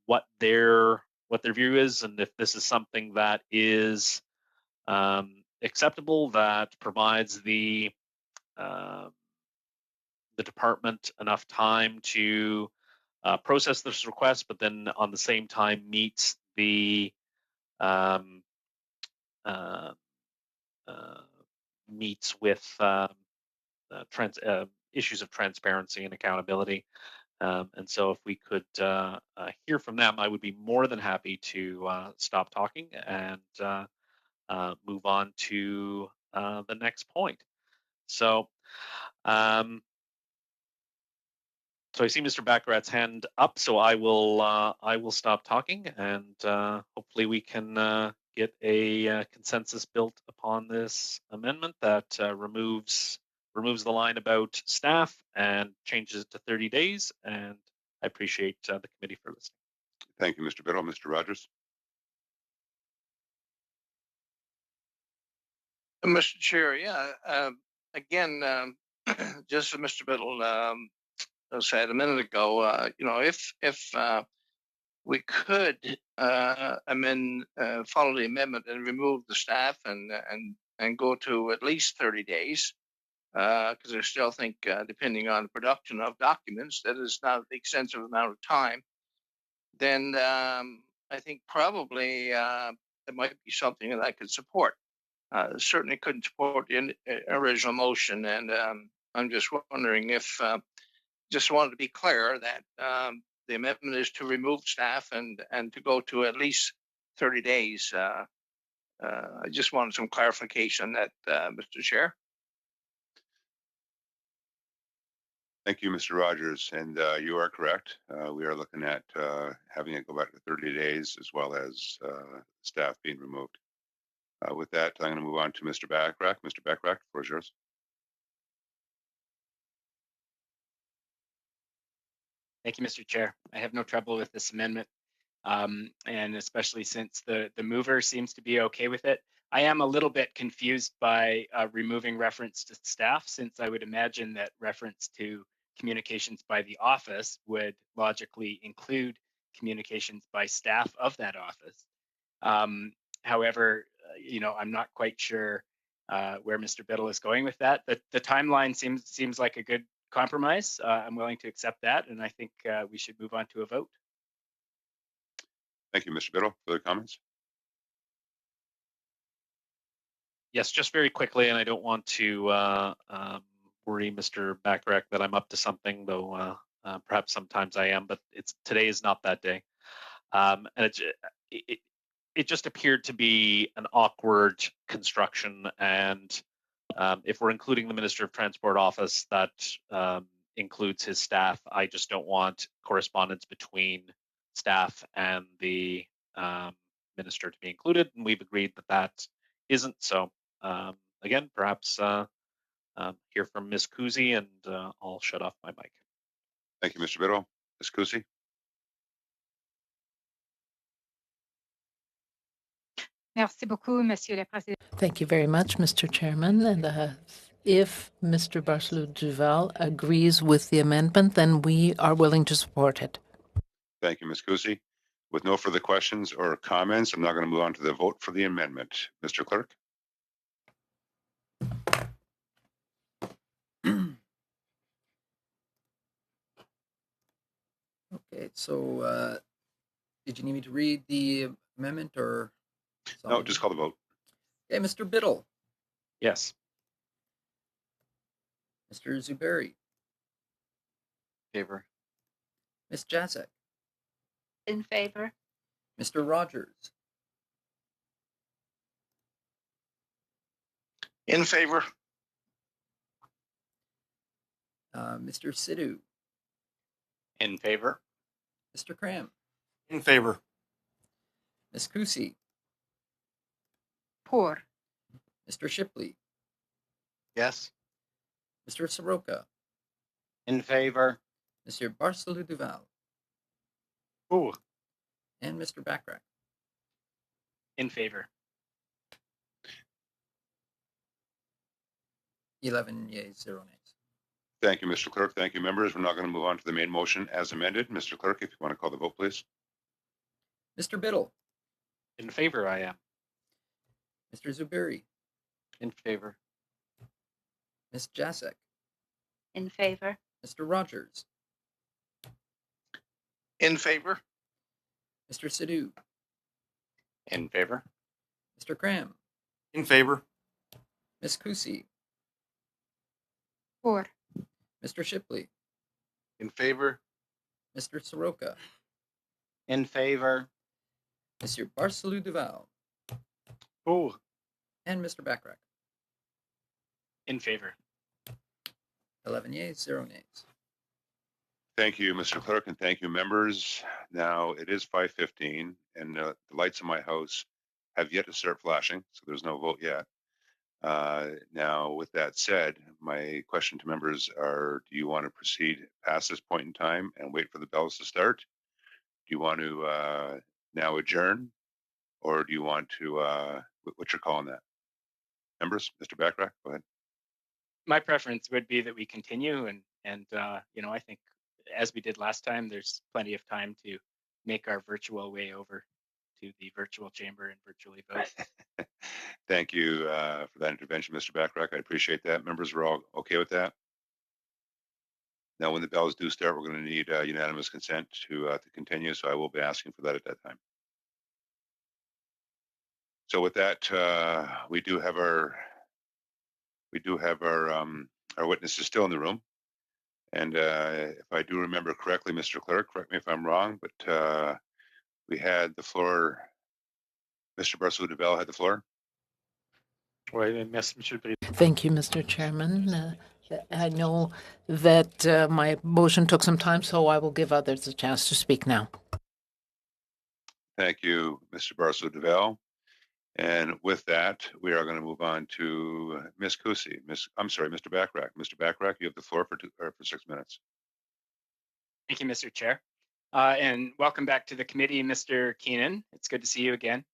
what their view is, and if this is something that is acceptable, that provides the department enough time to process this request, but then on the same time meets the meets with issues of transparency and accountability. And so if we could hear from them, I would be more than happy to stop talking and move on to the next point. So, so I see Mr. Baccarat's hand up, so I will stop talking, and hopefully we can get a consensus built upon this amendment that removes the line about staff and changes it to 30 days. And I appreciate the committee for listening. Thank you, Mr. Biddle. Mr. Rogers. Mr. Chair, yeah, again, just as Mr. Biddle said a minute ago, you know, if we could amend, follow the amendment and remove the staff and go to at least 30 days, because I still think, depending on the production of documents, that is not an extensive amount of time, then I think probably there might be something that I could support. Certainly couldn't support the original motion, and I'm just wondering if, just wanted to be clear that the amendment is to remove staff and to go to at least 30 days. I just wanted some clarification that, Mr. Chair. Thank you, Mr. Rogers. And you are correct. We are looking at having it go back to 30 days as well as staff being removed. With that, I'm going to move on to Mr. Backrack. Mr. Backrack, the floor is yours. Thank you, Mr. Chair. I have no trouble with this amendment, and especially since the mover seems to be okay with it. I am a little bit confused by removing reference to staff, since I would imagine that reference to communications by the office would logically include communications by staff of that office. However, you know, I'm not quite sure where Mr. Biddle is going with that. The timeline seems like a good compromise. I'm willing to accept that, and I think we should move on to a vote. Thank you, Mr. Biddle. Further comments? Yes, just very quickly, and I don't want to worry Mr. Backrack that I'm up to something, though perhaps sometimes I am, but today is not that day. And it just appeared to be an awkward construction, and if we're including the Minister of Transport office, that includes his staff. I just don't want correspondence between staff and the minister to be included, and we've agreed that that isn't. So again, perhaps hear from Ms. Kuzi, and I'll shut off my mic. Thank you, Mr. Biddle. Ms. Kuzi. Merci beaucoup, Monsieur le Président. Thank you very much, Mr. Chairman. And if Mr. Barcelou-Duval agrees with the amendment, then we are willing to support it. Thank you, Ms. Kuzi. With no further questions or comments, I'm now going to move on to the vote for the amendment. Mr. Clerk. Okay, so did you need me to read the amendment or? No, just call the vote. Okay, Mr. Biddle. Yes. Mr. Zuberi. Favor. Ms. Jacek. In favor. Mr. Rogers. In favor. Mr. Sidhu. In favor. Mr. Cram. In favor. Ms. Kusi. Pour. Mr. Shipley. Yes. Mr. Soroka. In favor. Mr. Barcelou-Duval. Ooh. And Mr. Backrack. In favor. 11 yeas, 0 nays. Thank you, Mr. Clerk. Thank you, members. We're now going to move on to the main motion as amended. Mr. Clerk, if you want to call the vote, please. Mr. Biddle. In favor, I am. Mr. Zuberi. In favor. Ms. Jacek. In favor. Mr. Rogers. In favor. Mr. Sidhu. In favor. Mr. Cram. In favor. Ms. Kusi. Pour. Mr. Shipley, In favor? Mr. Soroka, In favor. Monsieur Barcelou Duval, Oh, and Mr. Bachrach. In favor. 11 yeas, 0 nays. Thank you, Mr. Clerk, and thank you, members. Now it is 5:15, and the lights in my house have yet to start flashing, so there's no vote yet. Now, with that said, my question to members are, do you want to proceed past this point in time and wait for the bells to start? Do you want to now adjourn, or do you want to, what's your call on that? Members, Mr. Bachrach, go ahead. My preference would be that we continue, and I think as we did last time, there's plenty of time to make our virtual way over to the virtual chamber and virtually vote. Thank you for that intervention, Mr. Bachrach. I appreciate that. Members are all okay with that? Now, when the bells do start, we're going to need unanimous consent to continue, so I will be asking for that at that time. So with that, we do have our witnesses still in the room. And if I do remember correctly, Mr. Clerk, correct me if I'm wrong, but we had the floor. Mr. Barcelou Duval had the floor. Thank you, Mr. Chairman. I know that my motion took some time, so I will give others a chance to speak now. Thank you, Mr. Barcelou Duval. And with that, we are going to move on to Ms. Kusi. Mr. Bachrach. Mr. Bachrach, you have the floor for 6 minutes. Thank you, Mr. Chair. And welcome back to the committee, Mr. Keenan. It's good to see you again.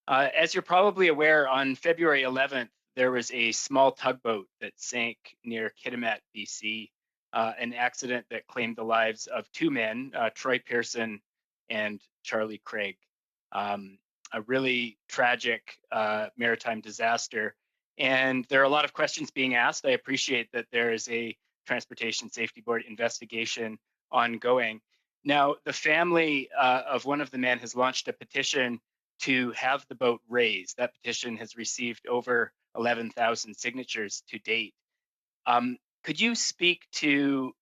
As you're probably aware, on February 11th, there was a small tugboat that sank near Kitimat, BC, an accident that claimed the lives of 2 men, Troy Pearson and Charlie Craig. A really tragic maritime disaster. And there are a lot of questions being asked. I appreciate that there is a Transportation Safety Board investigation ongoing. Now, the family of one of the men has launched a petition to have the boat raised. That petition has received over 11,000 signatures to date. Could you speak to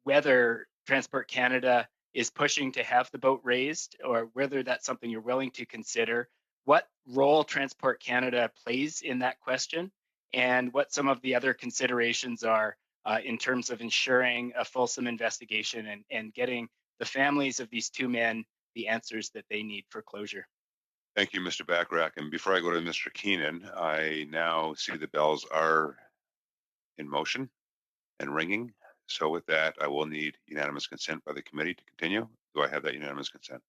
whether Transport Canada is pushing to have the boat raised, or whether that's something you're willing to consider? What role Transport Canada plays in that question, and what some of the other considerations are in terms of ensuring a fulsome investigation and getting the families of these 2 men the answers that they need for closure. Thank you, Mr. Bachrach. And before I go to Mr. Keenan, I now see the bells are in motion and ringing. So with that, I will need unanimous consent by the committee to continue. Do I have that unanimous consent?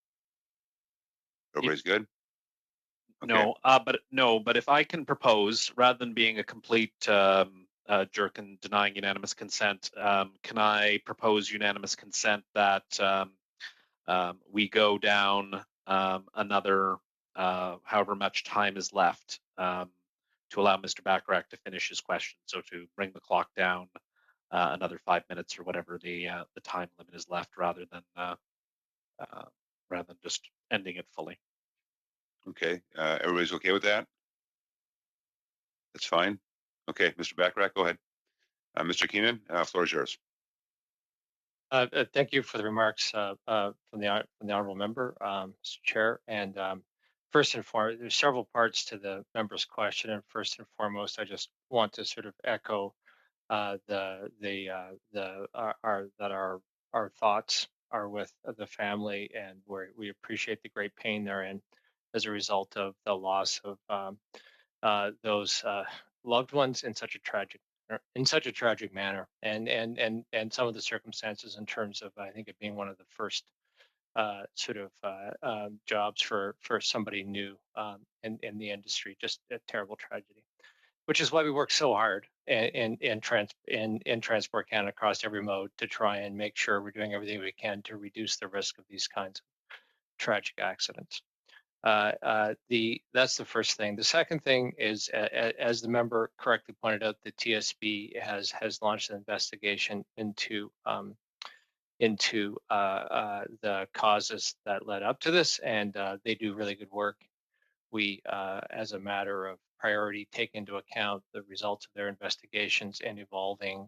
Everybody's good? Okay. But if I can propose, rather than being a complete jerk and denying unanimous consent, can I propose unanimous consent that we go down another however much time is left to allow Mr. Bachrach to finish his question. So to bring the clock down another 5 minutes or whatever the time limit is left, rather than just ending it fully. Okay. Everybody's okay with that? That's fine. Okay, Mr. Bachrach, go ahead. Mr. Keenan, floor is yours. Thank you for the remarks from the honourable member, Mr. Chair. And first and foremost, there's several parts to the member's question. And first and foremost, I just want to sort of echo that our thoughts are with the family, and we appreciate the great pain they're in as a result of the loss of those loved ones in such a tragic manner, and some of the circumstances in terms of, I think, it being one of the first jobs for somebody new in the industry. Just a terrible tragedy, which is why we work so hard in Transport Canada across every mode to try and make sure we're doing everything we can to reduce the risk of these kinds of tragic accidents. That's the first thing. The second thing is, as the member correctly pointed out, the TSB has launched an investigation into the causes that led up to this, and they do really good work. We, as a matter of priority take into account the results of their investigations and evolving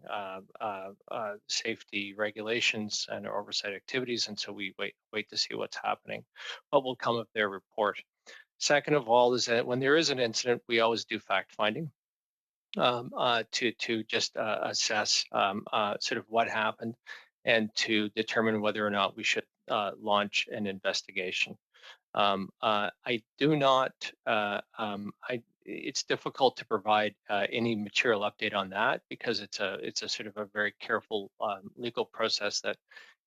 safety regulations and oversight activities. And so we wait to see what's happening, what will come of their report. Second of all is that when there is an incident, we always do fact finding to just assess sort of what happened and to determine whether or not we should launch an investigation. I do not. It's difficult to provide any material update on that because it's a sort of a very careful legal process that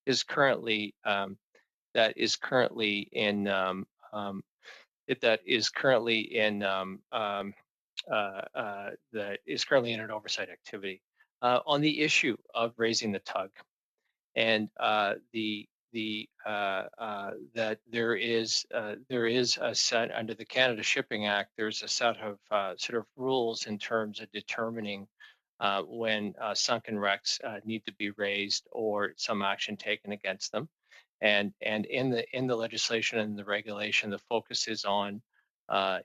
is currently in that is currently in an oversight activity. On the issue of raising the tug, and that there is a set under the Canada Shipping Act. There's a set of sort of rules in terms of determining when sunken wrecks need to be raised or some action taken against them. And in the legislation and the regulation, the focus is on the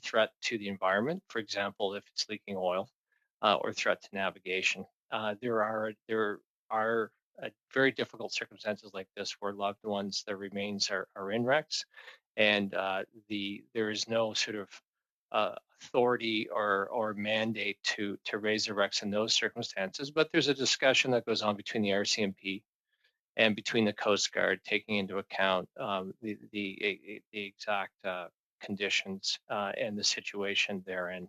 threat to the environment. For example, if it's leaking oil, or threat to navigation. There are very difficult circumstances like this where loved ones, their remains are in wrecks, and there is no sort of authority or mandate to raise the wrecks in those circumstances. But there's a discussion that goes on between the RCMP and between the Coast Guard, taking into account the exact conditions and the situation therein.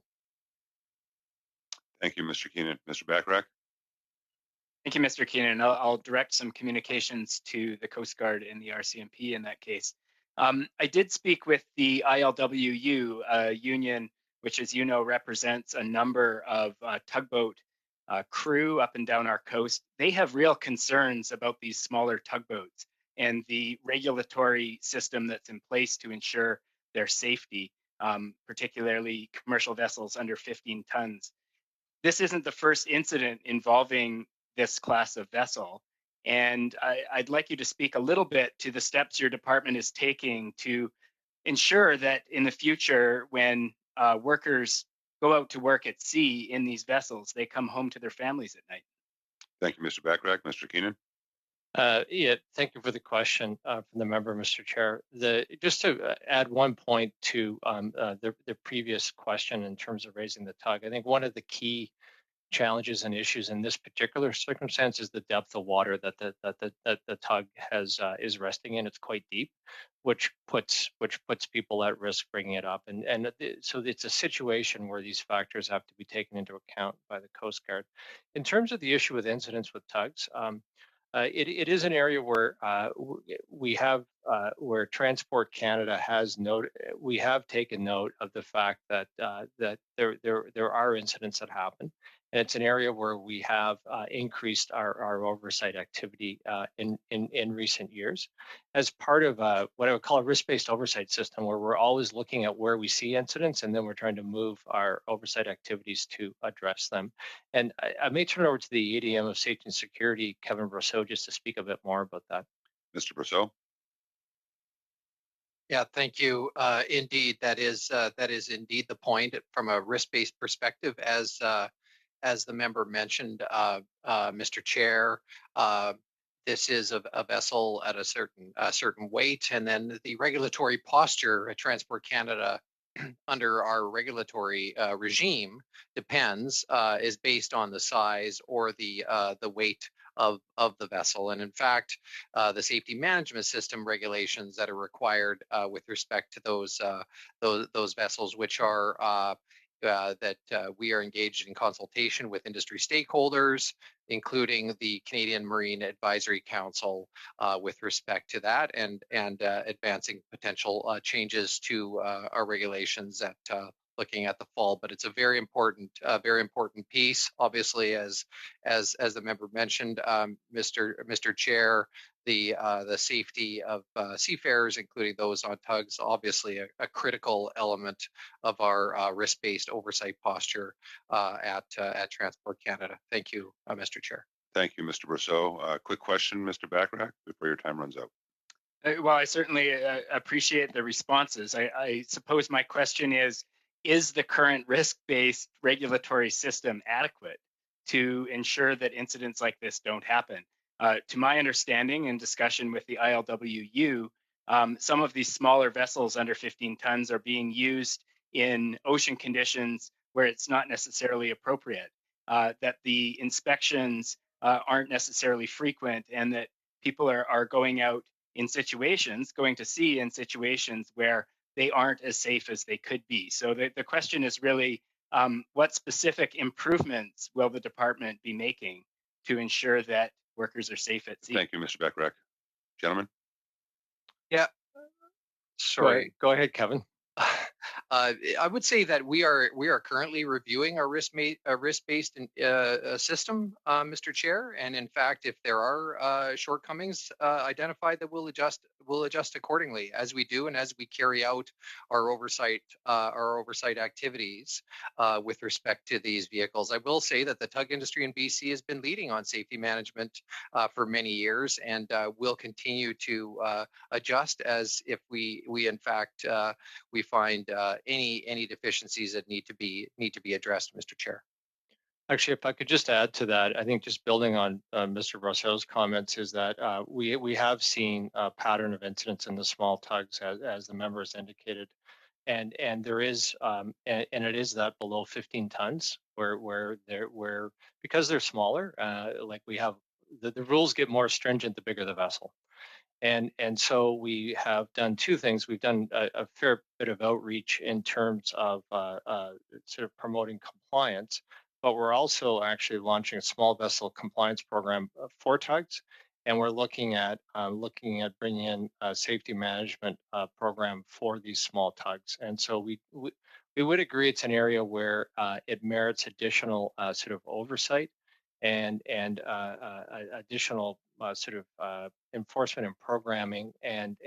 Thank you, Mr. Keenan. Mr. Bachrach? Thank you, Mr. Keenan. I'll direct some communications to the Coast Guard and the RCMP in that case. I did speak with the ILWU, a union which, as you know, represents a number of tugboat crew up and down our coast. They have real concerns about these smaller tugboats and the regulatory system that's in place to ensure their safety, particularly commercial vessels under 15 tons. This isn't the first incident involving this class of vessel. And I'd like you to speak a little bit to the steps your department is taking to ensure that in the future, when workers go out to work at sea in these vessels, they come home to their families at night. Thank you, Mr. Bachrach. Mr. Keenan? Yeah, thank you for the question from the member, Mr. Chair. Just to add one point to the previous question in terms of raising the tug, I think one of the key challenges and issues in this particular circumstance is the depth of water that the tug is resting in. It's quite deep, which puts people at risk bringing it up, and so it's a situation where these factors have to be taken into account by the Coast Guard. In terms of the issue with incidents with tugs, it is an area where we have where Transport Canada we have taken note of the fact that there are incidents that happen, and it's an area where we have increased our oversight activity in recent years as part of what I would call a risk-based oversight system, where we're always looking at where we see incidents and then we're trying to move our oversight activities to address them. And I may turn it over to the ADM of Safety and Security, Kevin Brosseau, just to speak a bit more about that. Mr. Brosseau? Yeah, thank you. Indeed, that is indeed the point from a risk-based perspective, as the member mentioned, Mr. Chair. This is a vessel at a certain weight, and then the regulatory posture at Transport Canada under our regulatory regime depends is based on the size or the weight of the vessel. And in fact, the safety management system regulations that are required with respect to those vessels, which are that we are engaged in consultation with industry stakeholders, including the Canadian Marine Advisory Council, with respect to that, and advancing potential changes to our regulations at looking at the fall. But it's a very important piece. Obviously, as the member mentioned, Mr. Chair, the safety of seafarers, including those on tugs, obviously a critical element of our risk-based oversight posture at Transport Canada. Thank you, Mr. Chair. Thank you, Mr. Brosseau. Quick question, Mr. Bachrach, before your time runs out. Well, I certainly appreciate the responses. I suppose my question is the current risk-based regulatory system adequate to ensure that incidents like this don't happen? To my understanding and discussion with the ILWU, some of these smaller vessels under 15 tons are being used in ocean conditions where it's not necessarily appropriate, that the inspections aren't necessarily frequent, and that people are going out in situations, going to sea in situations where they aren't as safe as they could be. So the question is really, what specific improvements will the department be making to ensure that workers are safe at sea? Thank you, Mr. Bachrach. Gentlemen? Yeah, sorry. Go ahead, Kevin. I would say that we are currently reviewing our risk-based system, Mr. Chair, and in fact, if there are shortcomings identified, that we'll adjust accordingly as we do and as we carry out our oversight activities with respect to these vehicles. I will say that the tug industry in BC has been leading on safety management for many years, and will continue to adjust as if we in fact we find any deficiencies that need to be addressed, Mr. Chair. Actually, if I could just add to that, I think just building on Mr. Brosseau's comments is that we have seen a pattern of incidents in the small tugs, as the members indicated, and there is and it is that below 15 tons where because they're smaller, like we have the rules get more stringent the bigger the vessel. And so we have done two things. We've done a fair bit of outreach in terms of sort of promoting compliance, but we're also actually launching a small vessel compliance program for tugs, and we're looking at bringing in a safety management program for these small tugs. And so we would agree it's an area where it merits additional sort of oversight and additional sort of enforcement and programming, and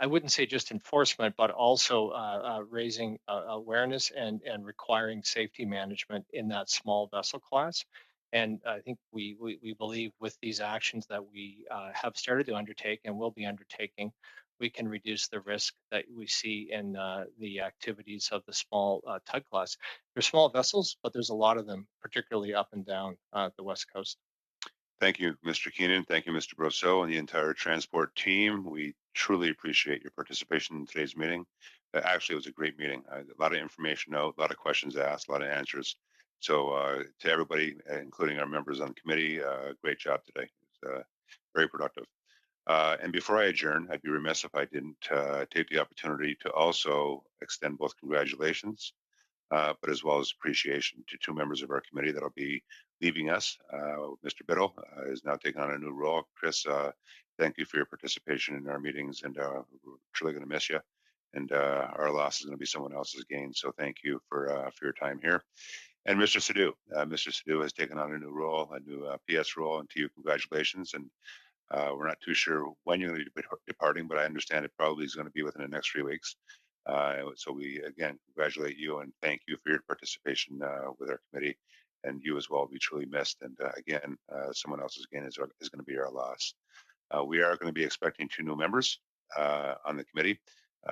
I wouldn't say just enforcement, but also raising awareness and requiring safety management in that small vessel class. And I think we believe with these actions that we have started to undertake and will be undertaking, we can reduce the risk that we see in the activities of the small tug class. They're small vessels, but there's a lot of them, particularly up and down the West Coast. Thank you, Mr. Keenan. Thank you, Mr. Brosseau, and the entire transport team. We truly appreciate your participation in today's meeting. Actually, it was a great meeting. A lot of information out, a lot of questions asked, a lot of answers. So to everybody, including our members on the committee, great job today. It's very productive. And before I adjourn, I'd be remiss if I didn't take the opportunity to also extend both congratulations, but as well as appreciation to two members of our committee that'll be leaving us. Mr. Biddle is now taking on a new role. Chris, thank you for your participation in our meetings, and we're truly going to miss you. And our loss is going to be someone else's gain. So thank you for your time here. And Mr. Sadhu has taken on a new role, a new PS role, and to you, congratulations. And we're not too sure when you're going to be departing, but I understand it probably is going to be within the next 3 weeks. So we, again, congratulate you and thank you for your participation with our committee, and you as well will be truly missed. And again, someone else's gain is going to be our loss. We are going to be expecting 2 new members on the committee.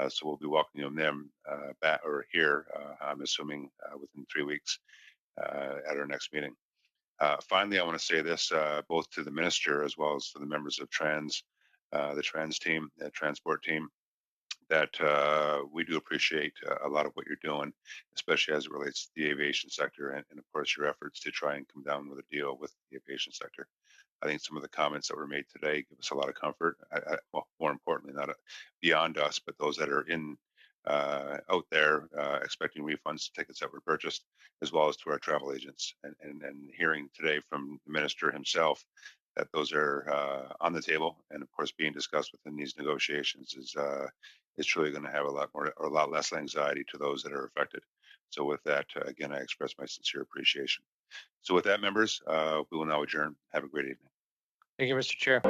So we'll be welcoming them back or here, I'm assuming within 3 weeks at our next meeting. Finally, I want to say this both to the minister as well as for the members of the trans team, the transport team, that we do appreciate a lot of what you're doing, especially as it relates to the aviation sector, and of course your efforts to try and come down with a deal with the aviation sector. I think some of the comments that were made today give us a lot of comfort. Well, more importantly, not beyond us, but those that are in out there expecting refunds to tickets that were purchased, as well as to our travel agents. And hearing today from the minister himself that those are on the table and of course being discussed within these negotiations is truly going to have a lot more or a lot less anxiety to those that are affected. So with that, again, I express my sincere appreciation. So with that, members, we will now adjourn. Have a great evening. Thank you, Mr. Chair.